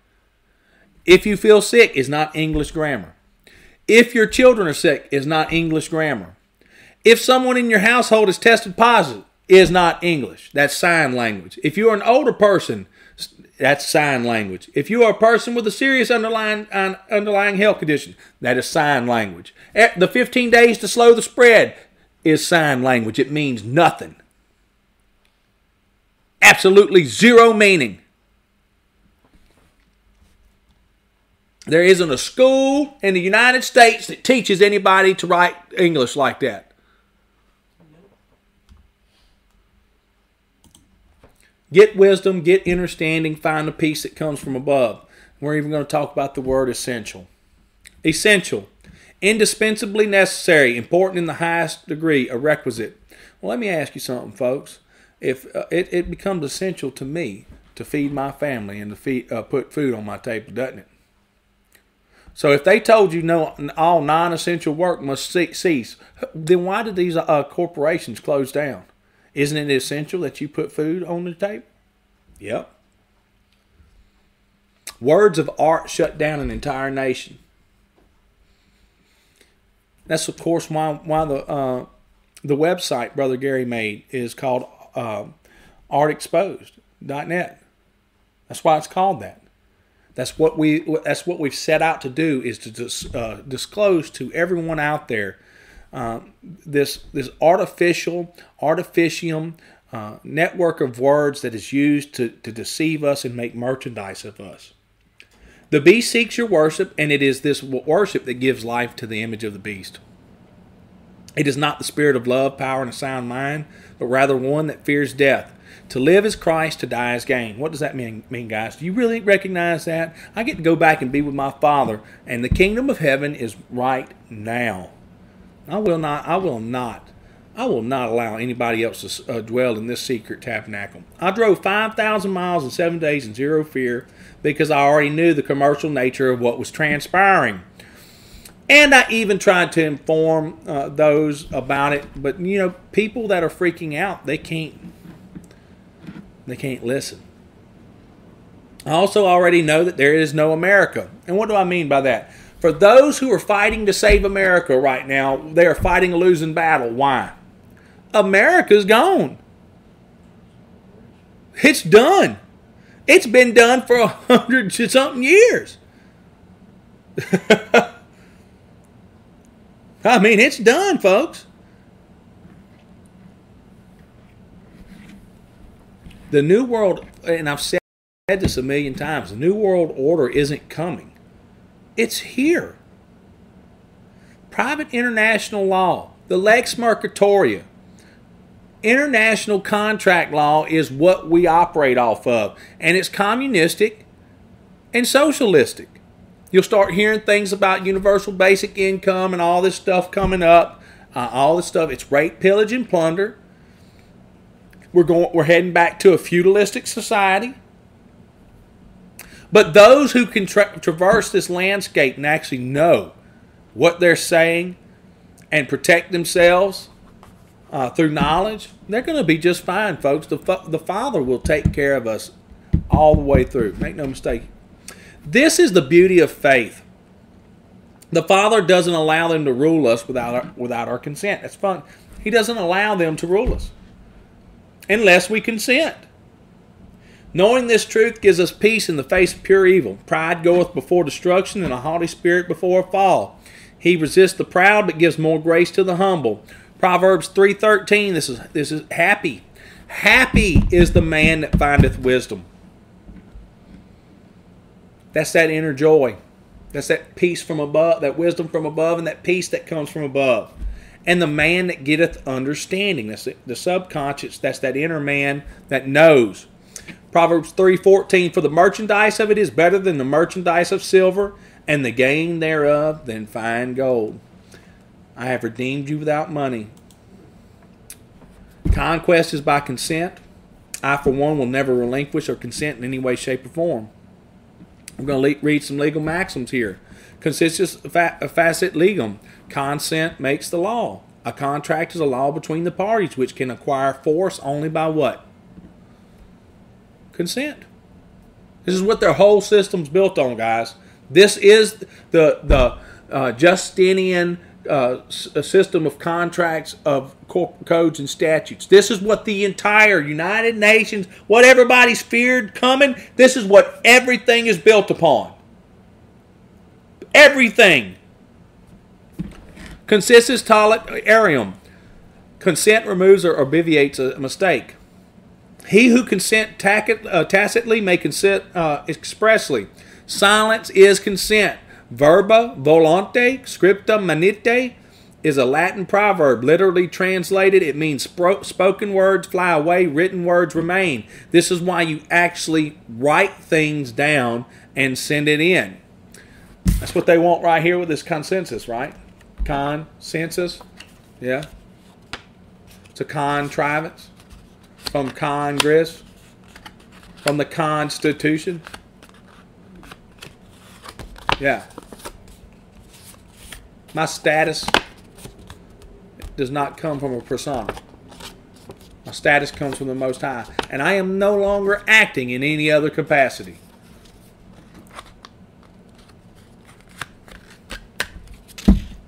If you feel sick, is not English grammar. If your children are sick, is not English grammar. If someone in your household is tested positive, is not English. That's sign language. If you're an older person, that's sign language. If you are a person with a serious underlying health condition, that is sign language. The 15 days to slow the spread is sign language. It means nothing. Absolutely zero meaning. There isn't a school in the United States that teaches anybody to write English like that. Get wisdom, get understanding, find the peace that comes from above. We're even going to talk about the word essential. Essential. Indispensably necessary, important in the highest degree, a requisite. Well, let me ask you something, folks. If it becomes essential to me to feed my family and to put food on my table, doesn't it? So if they told you no, all non-essential work must cease, then why did these corporations close down? Isn't it essential that you put food on the table? Yep. Words of art shut down an entire nation. That's, of course, why the website Brother Gary made is called artexposed.net. That's why it's called that. That's what we've set out to do, is to disclose to everyone out there this artificium network of words that is used to deceive us and make merchandise of us. The beast seeks your worship, and it is this worship that gives life to the image of the beast. It is not the spirit of love, power, and a sound mind, but rather one that fears death. To live is Christ, to die is gain. What does that mean, guys? Do you really recognize that? I get to go back and be with my Father, and the kingdom of heaven is right now. I will not allow anybody else to dwell in this secret tabernacle. I drove 5,000 miles in 7 days in zero fear because I already knew the commercial nature of what was transpiring. And I even tried to inform those about it. But, people that are freaking out, they can't listen. I also already know that there is no America. And what do I mean by that? For those who are fighting to save America right now, they are fighting a losing battle. Why? America's gone. It's done. It's been done for 100-something years. I mean, it's done, folks. The New World, and I've said this a million times, the New World Order isn't coming. It's here. Private international law, the Lex Mercatoria, international contract law is what we operate off of. And it's communistic and socialistic. You'll start hearing things about universal basic income and all this stuff coming up. All this stuff, it's rape, pillage, and plunder. We're heading back to a feudalistic society. But those who can traverse this landscape and actually know what they're saying and protect themselves through knowledge, they're going to be just fine, folks. The Father will take care of us all the way through. Make no mistake. This is the beauty of faith. The Father doesn't allow them to rule us without our consent. That's fun. He doesn't allow them to rule us unless we consent. Knowing this truth gives us peace in the face of pure evil. Pride goeth before destruction, and a haughty spirit before a fall. He resists the proud, but gives more grace to the humble. Proverbs 3:13. This is happy. Happy is the man that findeth wisdom. That's that inner joy. That's that peace from above, that wisdom from above, and that peace that comes from above. And the man that getteth understanding. That's the subconscious. That's that inner man that knows. Proverbs 3:14. For the merchandise of it is better than the merchandise of silver, and the gain thereof than fine gold. I have redeemed you without money. Conquest is by consent. I, for one, will never relinquish or consent in any way, shape, or form. I'm going to read some legal maxims here. Consistus facit legum. Consent makes the law. A contract is a law between the parties which can acquire force only by what? Consent. This is what their whole system's built on, guys. This is the Justinian system of contracts, of codes and statutes. This is what the entire United Nations, what everybody's feared coming, this is what everything is built upon. Everything. Consistus tolet arium. Consent removes or obviates a mistake. He who consent tacitly may consent expressly. Silence is consent. Verba volante scripta manite is a Latin proverb. Literally translated, it means spoken words fly away, written words remain. This is why you actually write things down and send it in. That's what they want right here with this consensus, right? Consensus. Yeah. It's a contrivance from Congress, from the Constitution. Yeah. My status does not come from a persona. My status comes from the Most High. And I am no longer acting in any other capacity.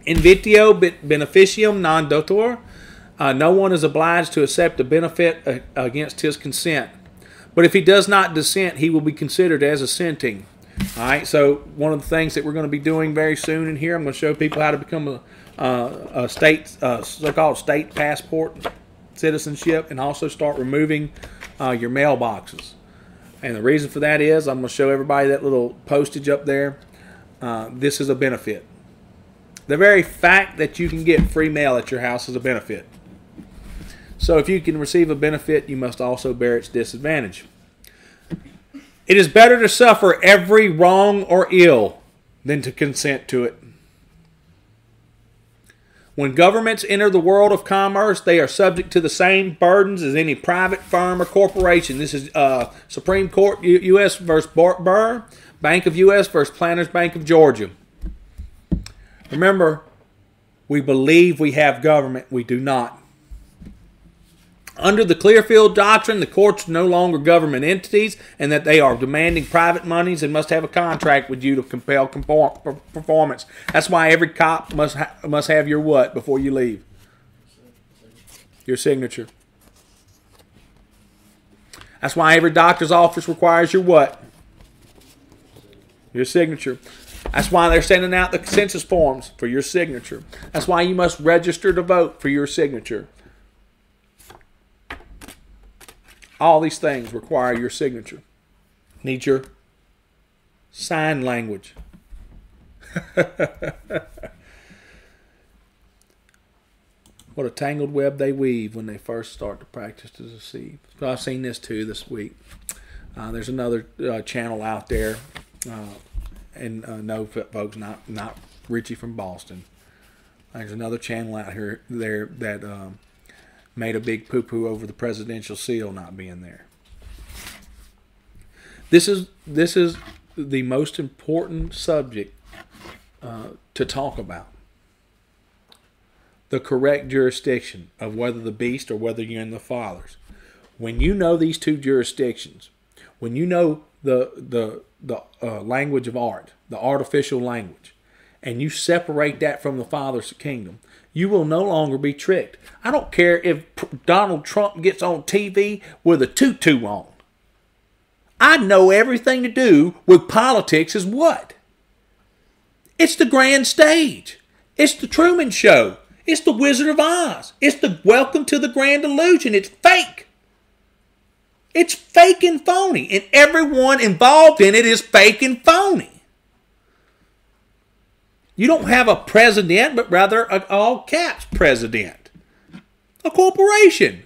Invitio beneficium non dotor. No one is obliged to accept a benefit against his consent. But if he does not dissent, he will be considered as assenting. All right, so one of the things that we're going to be doing very soon in here, I'm going to show people how to become a state, so-called state passport citizenship, and also start removing your mailboxes. And the reason for that is I'm going to show everybody that little postage up there. This is a benefit. The very fact that you can get free mail at your house is a benefit. So if you can receive a benefit, you must also bear its disadvantage. It is better to suffer every wrong or ill than to consent to it. When governments enter the world of commerce, they are subject to the same burdens as any private firm or corporation. This is Supreme Court U.S. versus Burr, Bank of U.S. versus Planters Bank of Georgia. Remember, we believe we have government. We do not. Under the Clearfield Doctrine, the courts are no longer government entities, and that they are demanding private monies and must have a contract with you to compel performance. That's why every cop must have your what before you leave? Your signature. That's why every doctor's office requires your what? Your signature. That's why they're sending out the census forms for your signature. That's why you must register to vote for your signature. All these things require your signature. Need your sign language. What a tangled web they weave when they first start to practice to deceive. So I've seen this too this week. There's another channel out there, and no, folks, not Richie from Boston. There's another channel out there that made a big poo-poo over the presidential seal not being there. This is the most important subject to talk about. The correct jurisdiction of whether the beast or whether you're in the Father's. When you know these two jurisdictions, when you know the language of art, the artificial language, and you separate that from the Father's kingdom, you will no longer be tricked. I don't care if Donald Trump gets on TV with a tutu on. I know everything to do with politics is what? It's the grand stage. It's the Truman Show. It's the Wizard of Oz. It's the Welcome to the Grand Illusion. It's fake. It's fake and phony. And everyone involved in it is fake and phony. You don't have a president, but rather an all caps president. A corporation.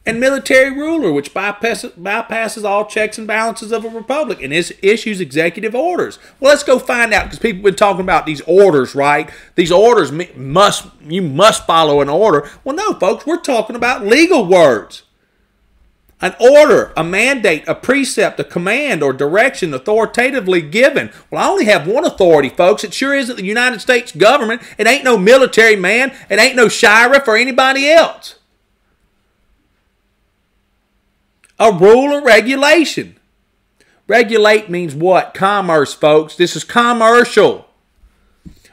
And military ruler, which bypasses all checks and balances of a republic and issues executive orders. Well, let's go find out, because people have been talking about these orders, right? These orders you must follow an order. Well, no, folks, we're talking about legal words. An order, a mandate, a precept, a command, or direction authoritatively given. Well, I only have one authority, folks. It sure isn't the United States government. It ain't no military man. It ain't no sheriff or anybody else. A rule or regulation. Regulate means what? Commerce, folks. This is commercial.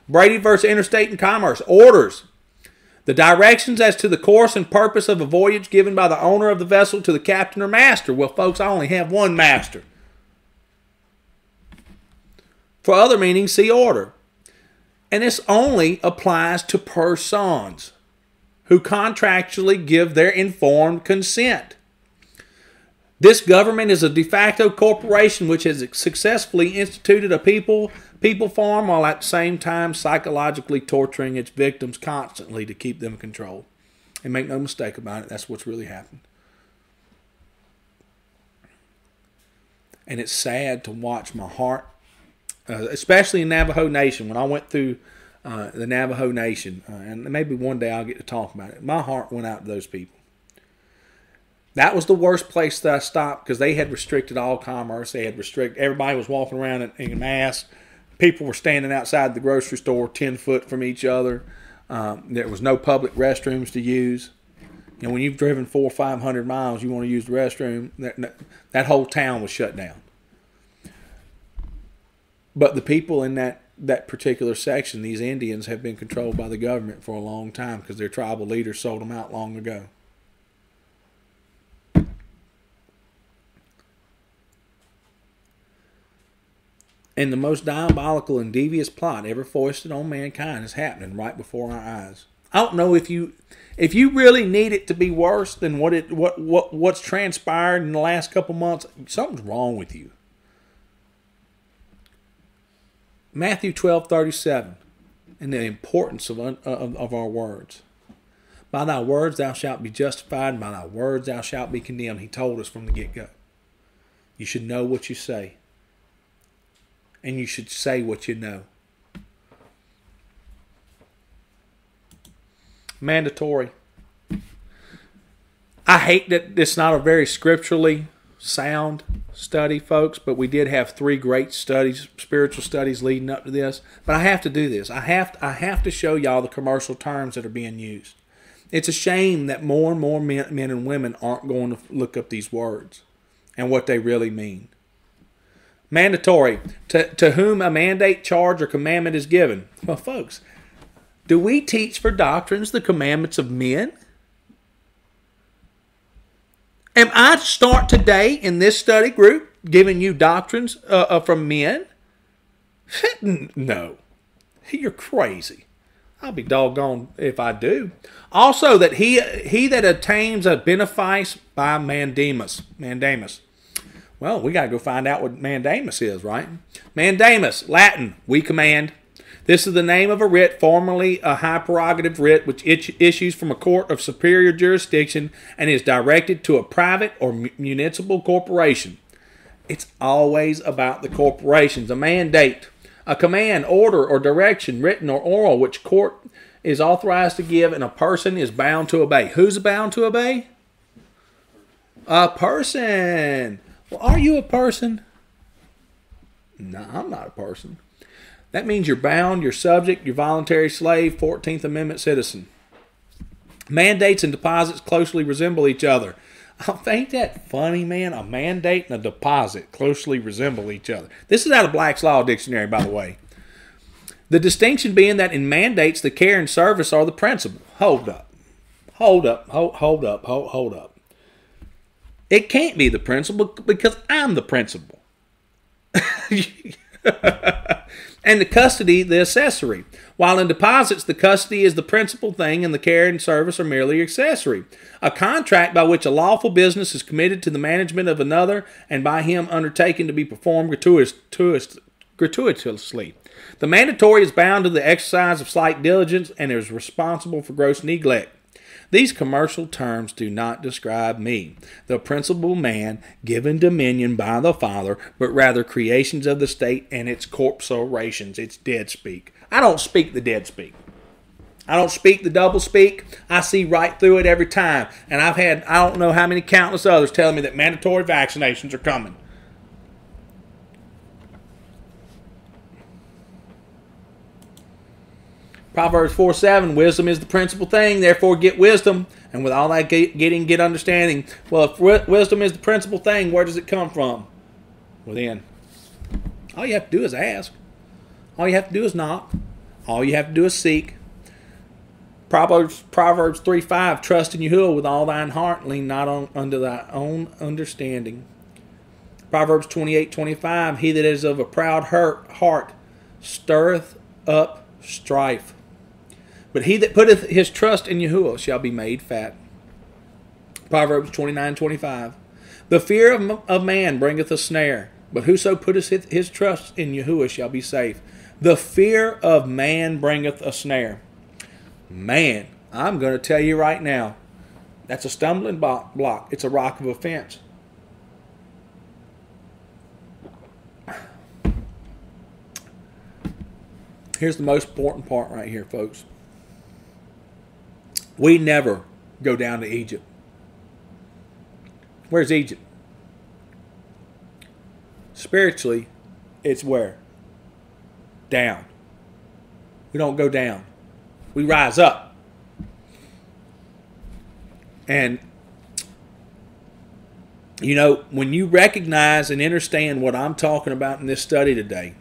Brady versus Interstate and Commerce. Orders. The directions as to the course and purpose of a voyage given by the owner of the vessel to the captain or master. Well, folks, I only have one master. For other meanings, see order. And this only applies to persons who contractually give their informed consent. This government is a de facto corporation which has successfully instituted a people farm while at the same time psychologically torturing its victims constantly to keep them in control. And make no mistake about it, that's what's really happened. And it's sad to watch my heart, especially in Navajo Nation. When I went through the Navajo Nation, and maybe one day I'll get to talk about it, my heart went out to those people. That was the worst place that I stopped, because they had restricted all commerce. They had everybody was walking around in masks. People were standing outside the grocery store 10 foot from each other. There was no public restrooms to use. You know, when you've driven 400 or 500 miles, you want to use the restroom. That whole town was shut down. But the people in that particular section, these Indians, have been controlled by the government for a long time because their tribal leaders sold them out long ago. And the most diabolical and devious plot ever foisted on mankind is happening right before our eyes. I don't know if you really need it to be worse than what's transpired in the last couple months. Something's wrong with you. Matthew 12:37, and the importance of our words. By thy words thou shalt be justified, and by thy words thou shalt be condemned. He told us from the get-go. You should know what you say. And you should say what you know. Mandatory. I hate that it's not a very scripturally sound study, folks, but we did have 3 great studies, spiritual studies leading up to this. But I have to do this. I have to show y'all the commercial terms that are being used. It's a shame that more and more men and women aren't going to look up these words and what they really mean. Mandatory. To whom a mandate, charge, or commandment is given. Well, folks, do we teach for doctrines the commandments of men? Am I to start today in this study group giving you doctrines from men? No. You're crazy. I'll be doggone if I do. Also, that he that attains a benefice by mandamus. Well, we got to go find out what mandamus is, right? Mandamus, Latin, we command. This is the name of a writ, formerly a high prerogative writ, which issues from a court of superior jurisdiction and is directed to a private or municipal corporation. It's always about the corporations. A mandate, a command, order, or direction, written or oral, which court is authorized to give and a person is bound to obey. Who's bound to obey? A person. Well, are you a person? No, I'm not a person. That means you're bound, you're subject, you're voluntary slave, 14th Amendment citizen. Mandates and deposits closely resemble each other. Ain't that funny, man? A mandate and a deposit closely resemble each other. This is out of Black's Law Dictionary, by the way. The distinction being that in mandates, the care and service are the principal. Hold up. It can't be the principal because I'm the principal. And the custody, the accessory. While in deposits, the custody is the principal thing and the care and service are merely accessory. A contract by which a lawful business is committed to the management of another and by him undertaken to be performed gratuitously. The mandatory is bound to the exercise of slight diligence and is responsible for gross neglect. These commercial terms do not describe me, the principal man given dominion by the Father, but rather creations of the state and its corporations. It's dead speak. I don't speak the dead speak. I don't speak the double speak. I see right through it every time. And I've had, I don't know how many countless others telling me that mandatory vaccinations are coming. Proverbs 4:7, wisdom is the principal thing, therefore get wisdom. And with all that get understanding. Well, if wisdom is the principal thing, where does it come from? Within. All you have to do is ask. All you have to do is knock. All you have to do is seek. Proverbs 3:5, trust in Yahuwah with all thine heart, lean not unto thy own understanding. Proverbs 28:25, he that is of a proud heart stirreth up strife. But he that putteth his trust in Yahuwah shall be made fat. Proverbs 29:25. The fear of man bringeth a snare, but whoso putteth his trust in Yahuwah shall be safe. The fear of man bringeth a snare. Man, I'm going to tell you right now, that's a stumbling block. It's a rock of offense. Here's the most important part right here, folks. We never go down to Egypt. Where's Egypt? Spiritually, it's where? Down. We don't go down. We rise up. And, you know, when you recognize and understand what I'm talking about in this study today,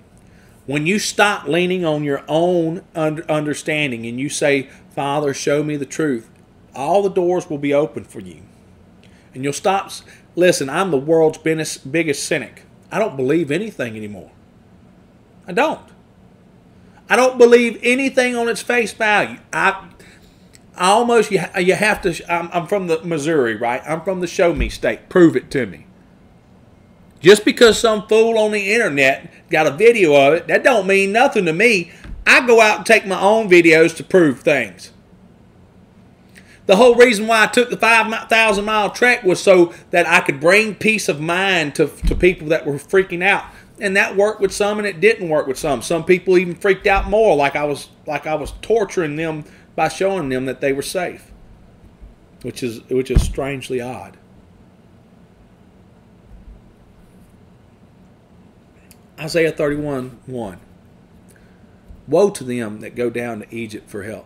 when you stop leaning on your own understanding and you say, Father, show me the truth, all the doors will be open for you. And you'll stop. Listen, I'm the world's biggest cynic. I don't believe anything anymore. I don't. I don't believe anything on its face value. I almost, you have to, I'm from the Missouri, right? I'm from the show me state. Prove it to me. Just because some fool on the internet got a video of it, that don't mean nothing to me. I go out and take my own videos to prove things. The whole reason why I took the 5,000-mile trek was so that I could bring peace of mind to people that were freaking out. And that worked with some and it didn't work with some. Some people even freaked out more, like I was torturing them by showing them that they were safe. Which is strangely odd. Isaiah 31:1. Woe to them that go down to Egypt for help,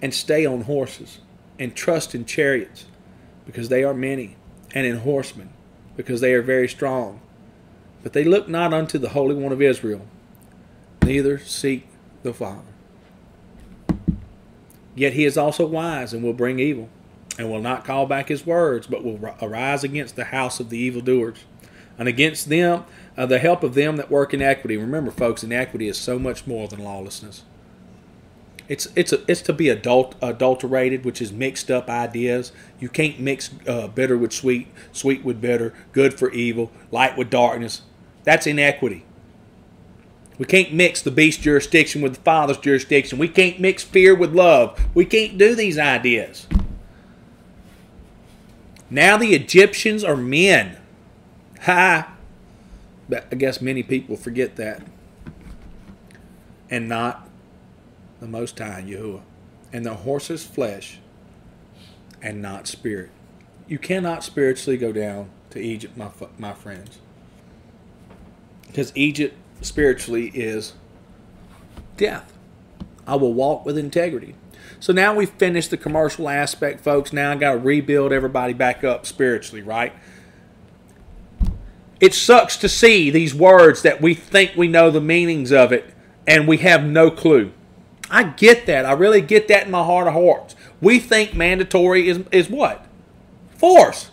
and stay on horses, and trust in chariots, because they are many, and in horsemen, because they are very strong. But they look not unto the Holy One of Israel, neither seek the Father. Yet he is also wise, and will bring evil, and will not call back his words, but will arise against the house of the evildoers, and against them, the help of them that work in Remember, folks, inequity is so much more than lawlessness. It's to be adulterated, which is mixed up ideas. You can't mix bitter with sweet, sweet with bitter, good for evil, light with darkness. That's inequity. We can't mix the beast jurisdiction with the Father's jurisdiction. We can't mix fear with love. We can't do these ideas. Now the Egyptians are men. Ha! But I guess many people forget that. And not the Most High, Yahuwah. And the horse's flesh and not spirit. You cannot spiritually go down to Egypt, my friends. Because Egypt spiritually is death. I will walk with integrity. So now we've finished the commercial aspect, folks. Now I got to rebuild everybody back up spiritually, right? It sucks to see these words that we think we know the meanings of it, and we have no clue. I get that. I really get that in my heart of hearts. We think mandatory is what? Force.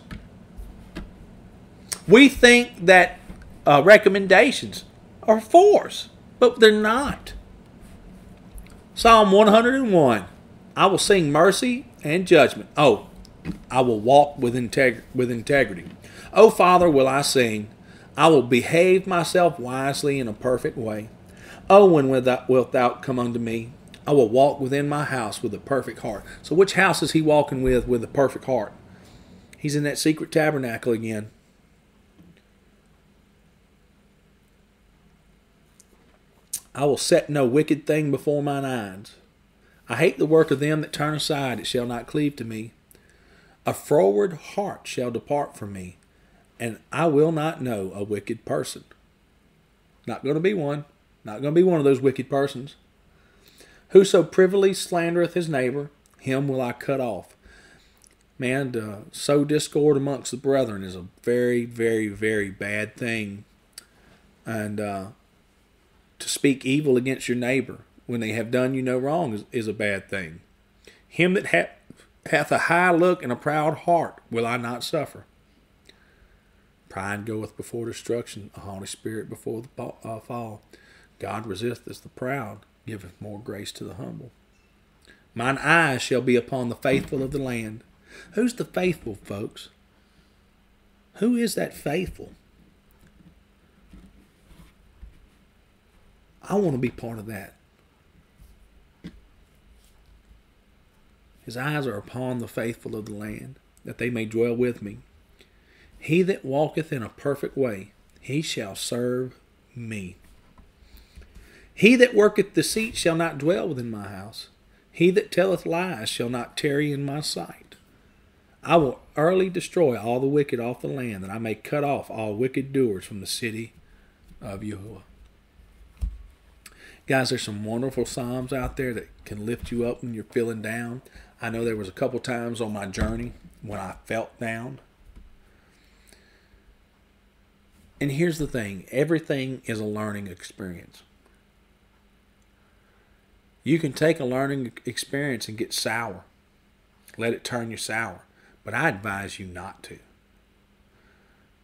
We think that recommendations are force, but they're not. Psalm 101. I will sing mercy and judgment. Oh, I will walk with integrity. Oh, Father, will I sing. I will behave myself wisely in a perfect way. Oh, when wilt thou come unto me? I will walk within my house with a perfect heart. So which house is he walking with a perfect heart? He's in that secret tabernacle again. I will set no wicked thing before mine eyes. I hate the work of them that turn aside. It shall not cleave to me. A froward heart shall depart from me, and I will not know a wicked person. Not going to be one. Not going to be one of those wicked persons. Whoso privily slandereth his neighbor, him will I cut off. Man, to sow discord amongst the brethren is a very, very, very bad thing. And to speak evil against your neighbor when they have done you no wrong is a bad thing. Him that hath a high look and a proud heart will I not suffer. Pride goeth before destruction, a haughty spirit before the fall. God resisteth the proud, giveth more grace to the humble. Mine eyes shall be upon the faithful of the land. Who's the faithful, folks? Who is that faithful? I want to be part of that. His eyes are upon the faithful of the land, that they may dwell with me. He that walketh in a perfect way, he shall serve me. He that worketh deceit shall not dwell within my house. He that telleth lies shall not tarry in my sight. I will early destroy all the wicked off the land, that I may cut off all wicked doers from the city of Yahuwah. Guys, there's some wonderful psalms out there that can lift you up when you're feeling down. I know there was a couple times on my journey when I felt down. And here's the thing. Everything is a learning experience. You can take a learning experience and get sour. Let it turn you sour. But I advise you not to.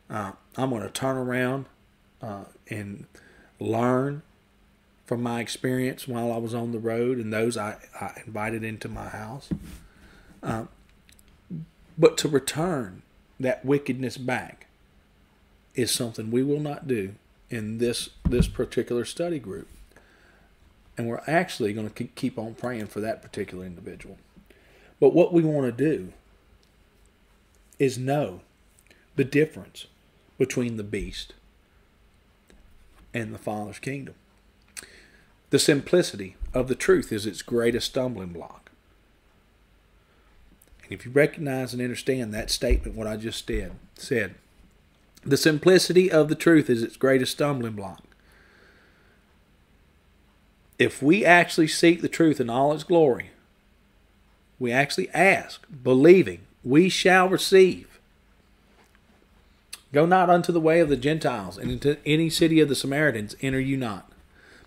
I'm going to turn around and learn from my experience while I was on the road and those I invited into my house. But to return that wickedness back is something we will not do in this particular study group. And we're actually going to keep on praying for that particular individual. But what we want to do is know the difference between the beast and the Father's kingdom. The simplicity of the truth is its greatest stumbling block. And if you recognize and understand that statement, what I just said, the simplicity of the truth is its greatest stumbling block. If we actually seek the truth in all its glory, we actually ask, believing, we shall receive. Go not unto the way of the Gentiles, and into any city of the Samaritans enter you not,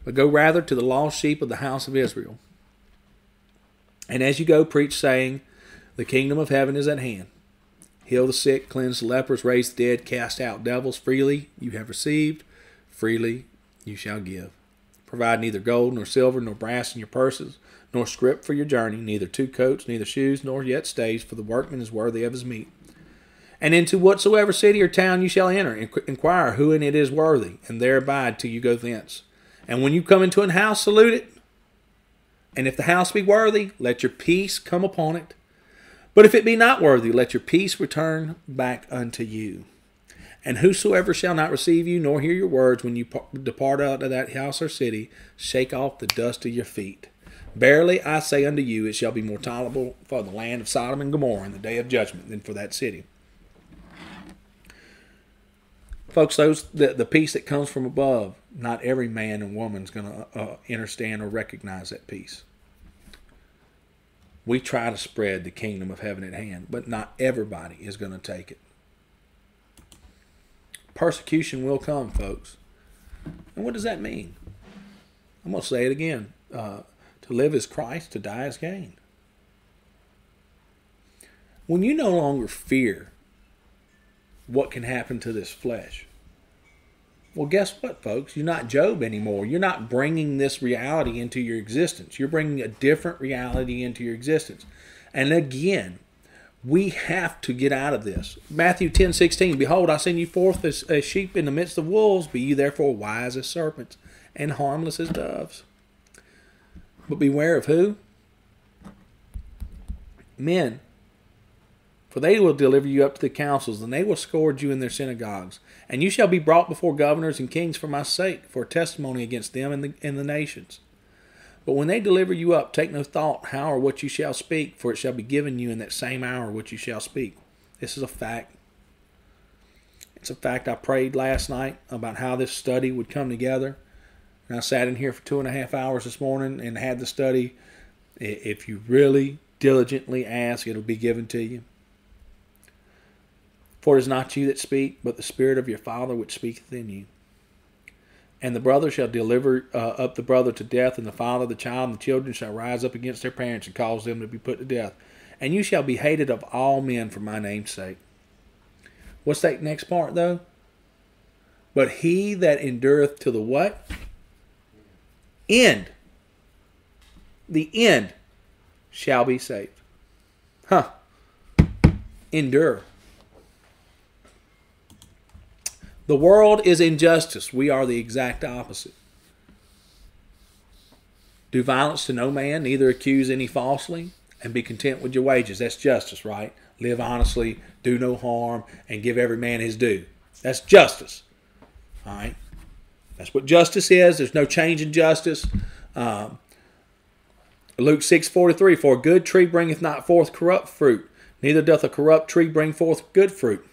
but go rather to the lost sheep of the house of Israel. And as you go, preach, saying, the kingdom of heaven is at hand. Heal the sick, cleanse the lepers, raise the dead, cast out devils. Freely you have received, freely you shall give. Provide neither gold, nor silver, nor brass in your purses, nor scrip for your journey, neither two coats, neither shoes, nor yet stays, for the workman is worthy of his meat. And into whatsoever city or town you shall enter, inquire who in it is worthy, and there abide till you go thence. And when you come into an house, salute it. And if the house be worthy, let your peace come upon it. But if it be not worthy, let your peace return back unto you. And whosoever shall not receive you, nor hear your words, when you depart out of that house or city, shake off the dust of your feet. Verily I say unto you, it shall be more tolerable for the land of Sodom and Gomorrah in the day of judgment than for that city. Folks, the peace that comes from above, not every man and woman is going to understand or recognize that peace. we try to spread the kingdom of heaven at hand, but not everybody is going to take it. Persecution will come, folks. And what does that mean? I'm going to say it again. To live is Christ, to die is gain. When you no longer fear what can happen to this flesh, well, guess what, folks? You're not Job anymore. You're not bringing this reality into your existence. You're bringing a different reality into your existence. And again, we have to get out of this. Matthew 10:16, behold, I send you forth as sheep in the midst of wolves. Be you therefore wise as serpents and harmless as doves. But beware of who? Men. For they will deliver you up to the councils, and they will scourge you in their synagogues. And you shall be brought before governors and kings for my sake, for testimony against them and the nations. But when they deliver you up, take no thought how or what you shall speak, for it shall be given you in that same hour what you shall speak. This is a fact. It's a fact. I prayed last night about how this study would come together. And I sat in here for 2.5 hours this morning and had the study. If you really diligently ask, it'll be given to you. For it is not you that speak, but the Spirit of your Father which speaketh in you. And the brother shall deliver up the brother to death, and the father the child, and the children shall rise up against their parents and cause them to be put to death. And you shall be hated of all men for my name's sake. What's that next part, though? But he that endureth to the what? End. The end shall be saved. Endure. The world is injustice. We are the exact opposite. Do violence to no man, neither accuse any falsely, and be content with your wages. That's justice, right? Live honestly, do no harm, and give every man his due. That's justice. All right? That's what justice is. There's no change in justice. Luke 6:43, for a good tree bringeth not forth corrupt fruit, neither doth a corrupt tree bring forth good fruit.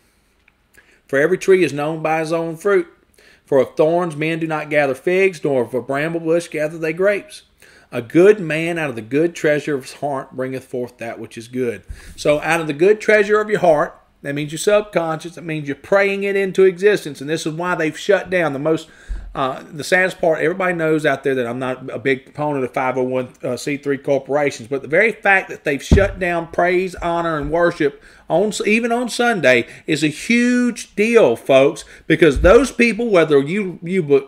For every tree is known by his own fruit. For of thorns men do not gather figs, nor of a bramble bush gather they grapes. A good man out of the good treasure of his heart bringeth forth that which is good. So out of the good treasure of your heart, that means your subconscious, that means you're praying it into existence. And this is why they've shut down the saddest part. Everybody knows out there that I'm not a big proponent of 501c3 corporations, but the very fact that they've shut down praise, honor, and worship even on Sunday is a huge deal, folks, because those people, whether you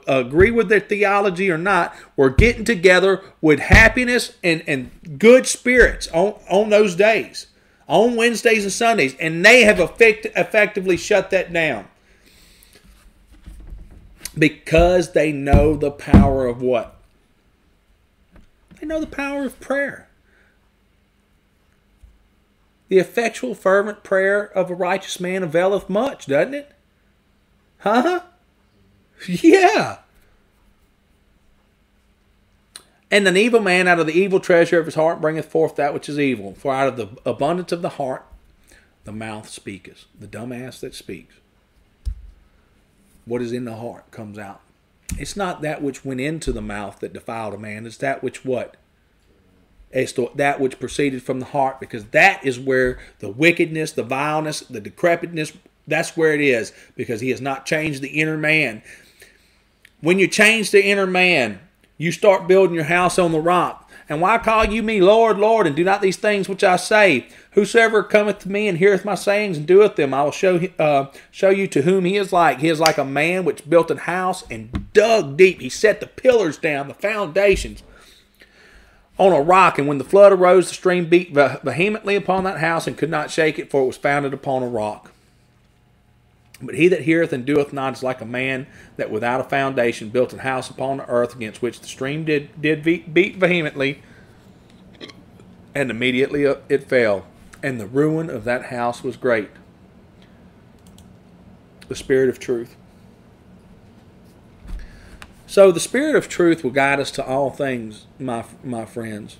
agree with their theology or not, were getting together with happiness and good spirits on those days, on Wednesdays and Sundays, and they have effectively shut that down. Because they know the power of what? They know the power of prayer. The effectual, fervent prayer of a righteous man availeth much, doesn't it? Huh? Yeah. And an evil man out of the evil treasure of his heart bringeth forth that which is evil. For out of the abundance of the heart, the mouth speaketh. The dumbass that speaks. What is in the heart comes out. It's not that which went into the mouth that defiled a man. It's that which what? It's that which proceeded from the heart, because that is where the wickedness, the vileness, the decrepitness, that's where it is, because he has not changed the inner man. When you change the inner man, you start building your house on the rock. And why call you me Lord, Lord, and do not these things which I say? Whosoever cometh to me and heareth my sayings and doeth them, I will show you to whom he is like. He is like a man which built a house and dug deep. He set the pillars down, the foundations, on a rock. And when the flood arose, the stream beat vehemently upon that house and could not shake it, for it was founded upon a rock. But he that heareth and doeth not is like a man that without a foundation built a house upon the earth, against which the stream did beat vehemently, and immediately it fell. And the ruin of that house was great. The Spirit of truth. So the Spirit of truth will guide us to all things, my friends.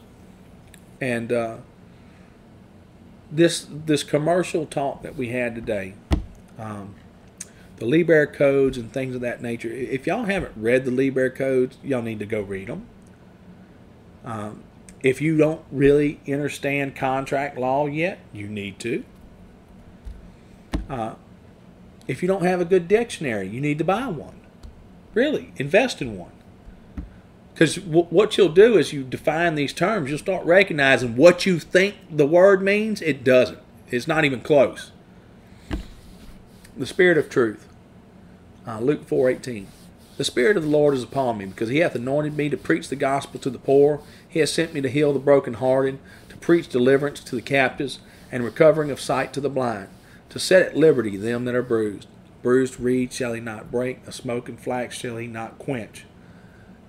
And this commercial talk that we had today, the Liber codes and things of that nature. If y'all haven't read the Liber codes, y'all need to go read them. If you don't really understand contract law yet, you need to. If you don't have a good dictionary, you need to buy one. Really, invest in one. Because what you'll do is you define these terms, you'll start recognizing what you think the word means, it doesn't. It's not even close. The Spirit of truth. Luke 4:18. The Spirit of the Lord is upon me, because he hath anointed me to preach the gospel to the poor. He has sent me to heal the brokenhearted, to preach deliverance to the captives, and recovering of sight to the blind, to set at liberty them that are bruised. Bruised reed shall he not break, a smoking flax shall he not quench,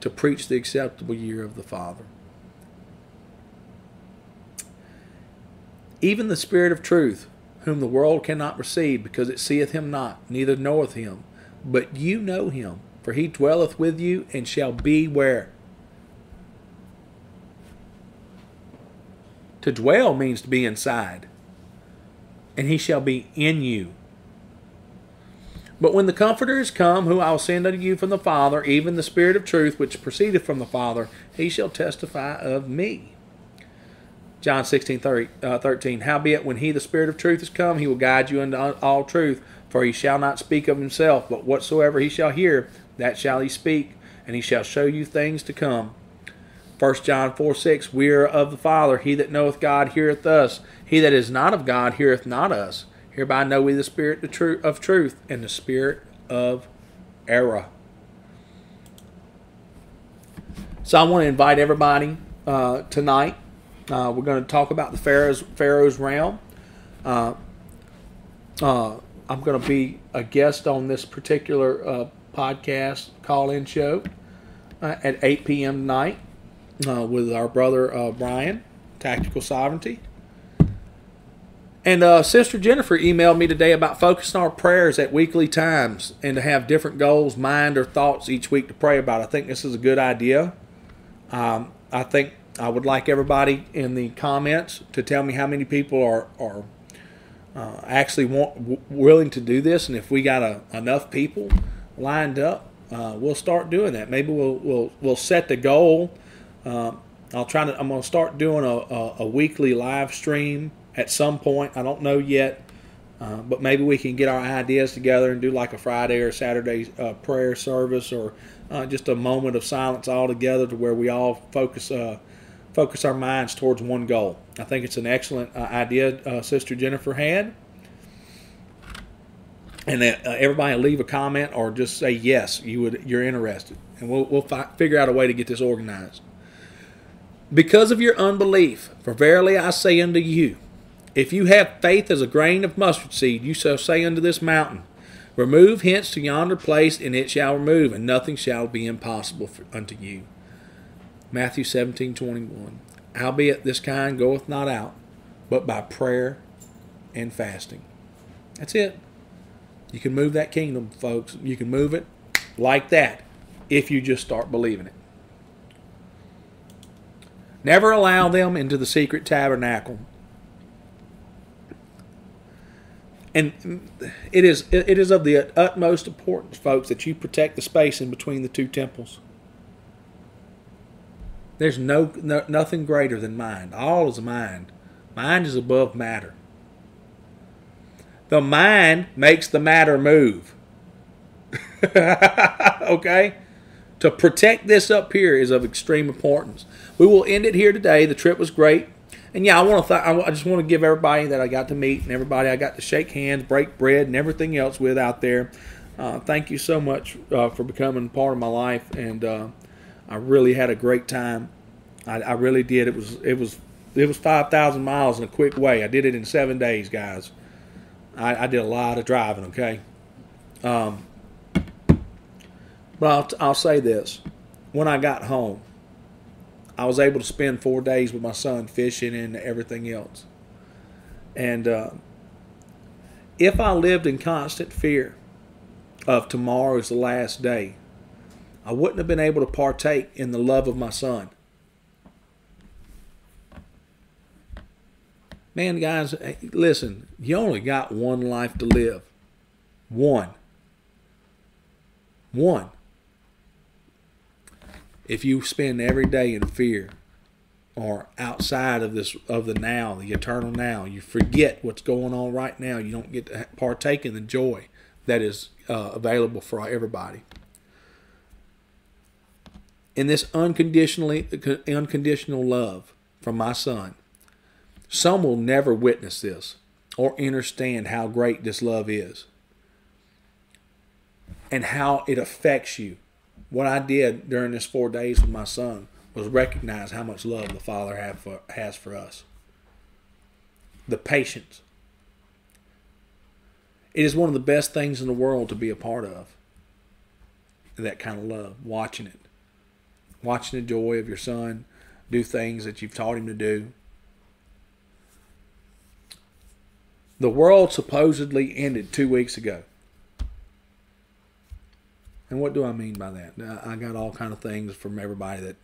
to preach the acceptable year of the Father. Even the Spirit of truth, whom the world cannot receive, because it seeth him not, neither knoweth him. But you know him, for he dwelleth with you, and shall be where? To dwell means to be inside. And he shall be in you. But when the Comforter is come, who I will send unto you from the Father, even the Spirit of truth, which proceedeth from the Father, he shall testify of me. John 16:13. Howbeit, when he, the Spirit of truth, is come, he will guide you into all truth. For he shall not speak of himself, but whatsoever he shall hear, that shall he speak, and he shall show you things to come. 1 John 4:6. We are of the Father. He that knoweth God heareth us. He that is not of God heareth not us. Hereby know we the Spirit of truth, and the spirit of error. So I want to invite everybody tonight. We're going to talk about the Pharaoh's realm. I'm going to be a guest on this particular podcast call-in show at 8 p.m. tonight with our brother Brian, Tactical Sovereignty. And Sister Jennifer emailed me today about focusing our prayers at weekly times and to have different goals, mind, or thoughts each week to pray about. I think this is a good idea. I think I would like everybody in the comments to tell me how many people are actually willing to do this, and if we got enough people lined up, we'll start doing that. Maybe we'll set the goal. I'm going to start doing a weekly live stream at some point. I don't know yet, but maybe we can get our ideas together and do like a Friday or Saturday prayer service, or just a moment of silence all together, to where we all focus our minds towards one goal. I think it's an excellent idea Sister Jennifer had. And everybody leave a comment or just say yes, you're interested, and we'll figure out a way to get this organized. Because of your unbelief, for verily I say unto you, if you have faith as a grain of mustard seed, you shall say unto this mountain, remove hence to yonder place, and it shall remove, and nothing shall be impossible unto you. Matthew 17:21. Howbeit this kind goeth not out, but by prayer and fasting. That's it. You can move that kingdom, folks. You can move it like that if you just start believing it. Never allow them into the secret tabernacle. And it is of the utmost importance, folks, that you protect the space in between the two temples. There's nothing greater than mind. All is mind. Mind is above matter. The mind makes the matter move. Okay? To protect this up here is of extreme importance. We will end it here today. The trip was great. And yeah, I just want to give everybody that I got to meet and everybody I got to shake hands, break bread, and everything else with out there. Thank you so much for becoming part of my life, and I really had a great time. I really did. It was 5,000 miles in a quick way. I did it in 7 days, guys. I did a lot of driving. Okay. But I'll say this: when I got home, I was able to spend 4 days with my son fishing and everything else. And if I lived in constant fear of tomorrow is the last day, I wouldn't have been able to partake in the love of my son. Man, guys, listen, you only got one life to live. One. If you spend every day in fear or outside of the now, the eternal now. You forget what's going on right now. You don't get to partake in the joy that is available for everybody. In this unconditional love from my Son, some will never witness this or understand how great this love is and how it affects you. What I did during this 4 days with my son was recognize how much love the Father has for us. The patience. It is one of the best things in the world to be a part of. That kind of love. Watching it. Watching the joy of your son do things that you've taught him to do. The world supposedly ended 2 weeks ago. And what do I mean by that? I got all kind of things from everybody that...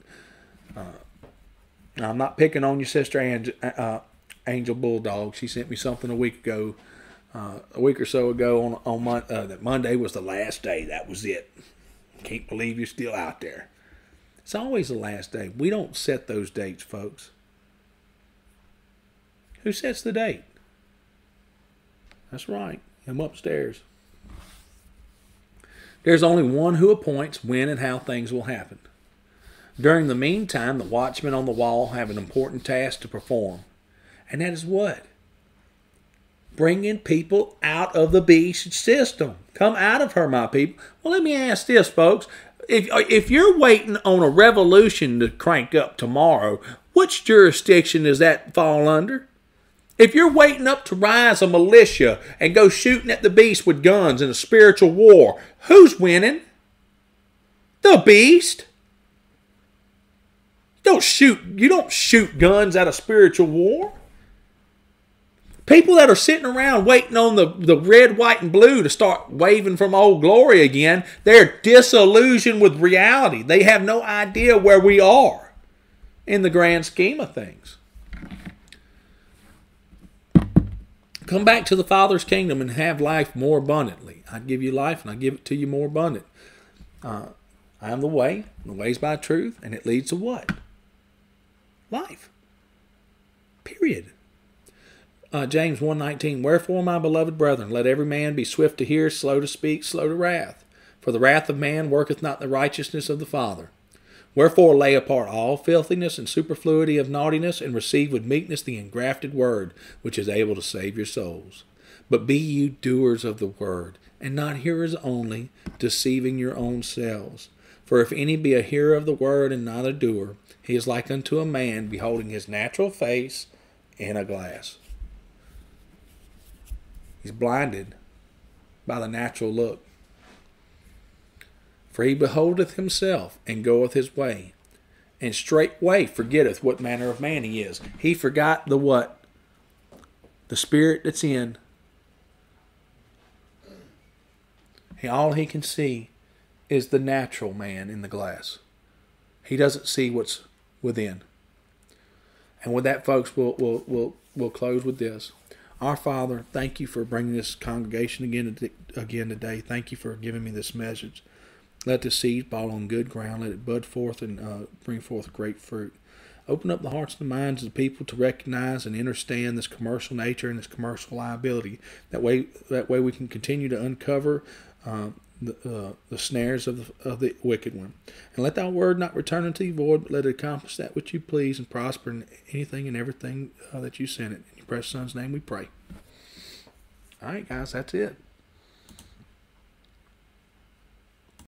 I'm not picking on your sister Angel Bulldog. She sent me something a week or so ago on that Monday was the last day. That was it. Can't believe you're still out there. It's always the last day. We don't set those dates, folks. Who sets the date? That's right. I'm upstairs. There's only one who appoints when and how things will happen. During the meantime, the watchmen on the wall have an important task to perform. And that is what? Bringing people out of the beast system. Come out of her, my people. Well, let me ask this, folks. If you're waiting on a revolution to crank up tomorrow, which jurisdiction does that fall under? If you're waiting up to rise a militia and go shooting at the beast with guns in a spiritual war, who's winning? The beast. You don't shoot guns at a spiritual war. People that are sitting around waiting on the red, white, and blue to start waving from Old Glory again, they're disillusioned with reality. They have no idea where we are in the grand scheme of things. Come back to the Father's kingdom and have life more abundantly. I give you life and I give it to you more abundant. I am the way. The way is by truth. And it leads to what? Life. Period. James 1:19. Wherefore, my beloved brethren, let every man be swift to hear, slow to speak, slow to wrath. For the wrath of man worketh not the righteousness of the Father. Wherefore lay apart all filthiness and superfluity of naughtiness, and receive with meekness the engrafted word, which is able to save your souls. But be you doers of the word, and not hearers only, deceiving your own selves. For if any be a hearer of the word and not a doer, he is like unto a man beholding his natural face in a glass. He's blinded by the natural look. For he beholdeth himself, and goeth his way, and straightway forgetteth what manner of man he is. He forgot the what? The spirit that's in. All he can see is the natural man in the glass. He doesn't see what's within. And with that, folks, we'll close with this. Our Father, thank you for bringing this congregation again today. Thank you for giving me this message. Let the seed fall on good ground. Let it bud forth and bring forth great fruit. Open up the hearts and the minds of the people to recognize and understand this commercial nature and this commercial liability. That way we can continue to uncover the snares of the wicked one. And let thy word not return unto thee void, but let it accomplish that which you please and prosper in anything and everything that you send it. In your precious Son's name we pray. All right, guys, that's it.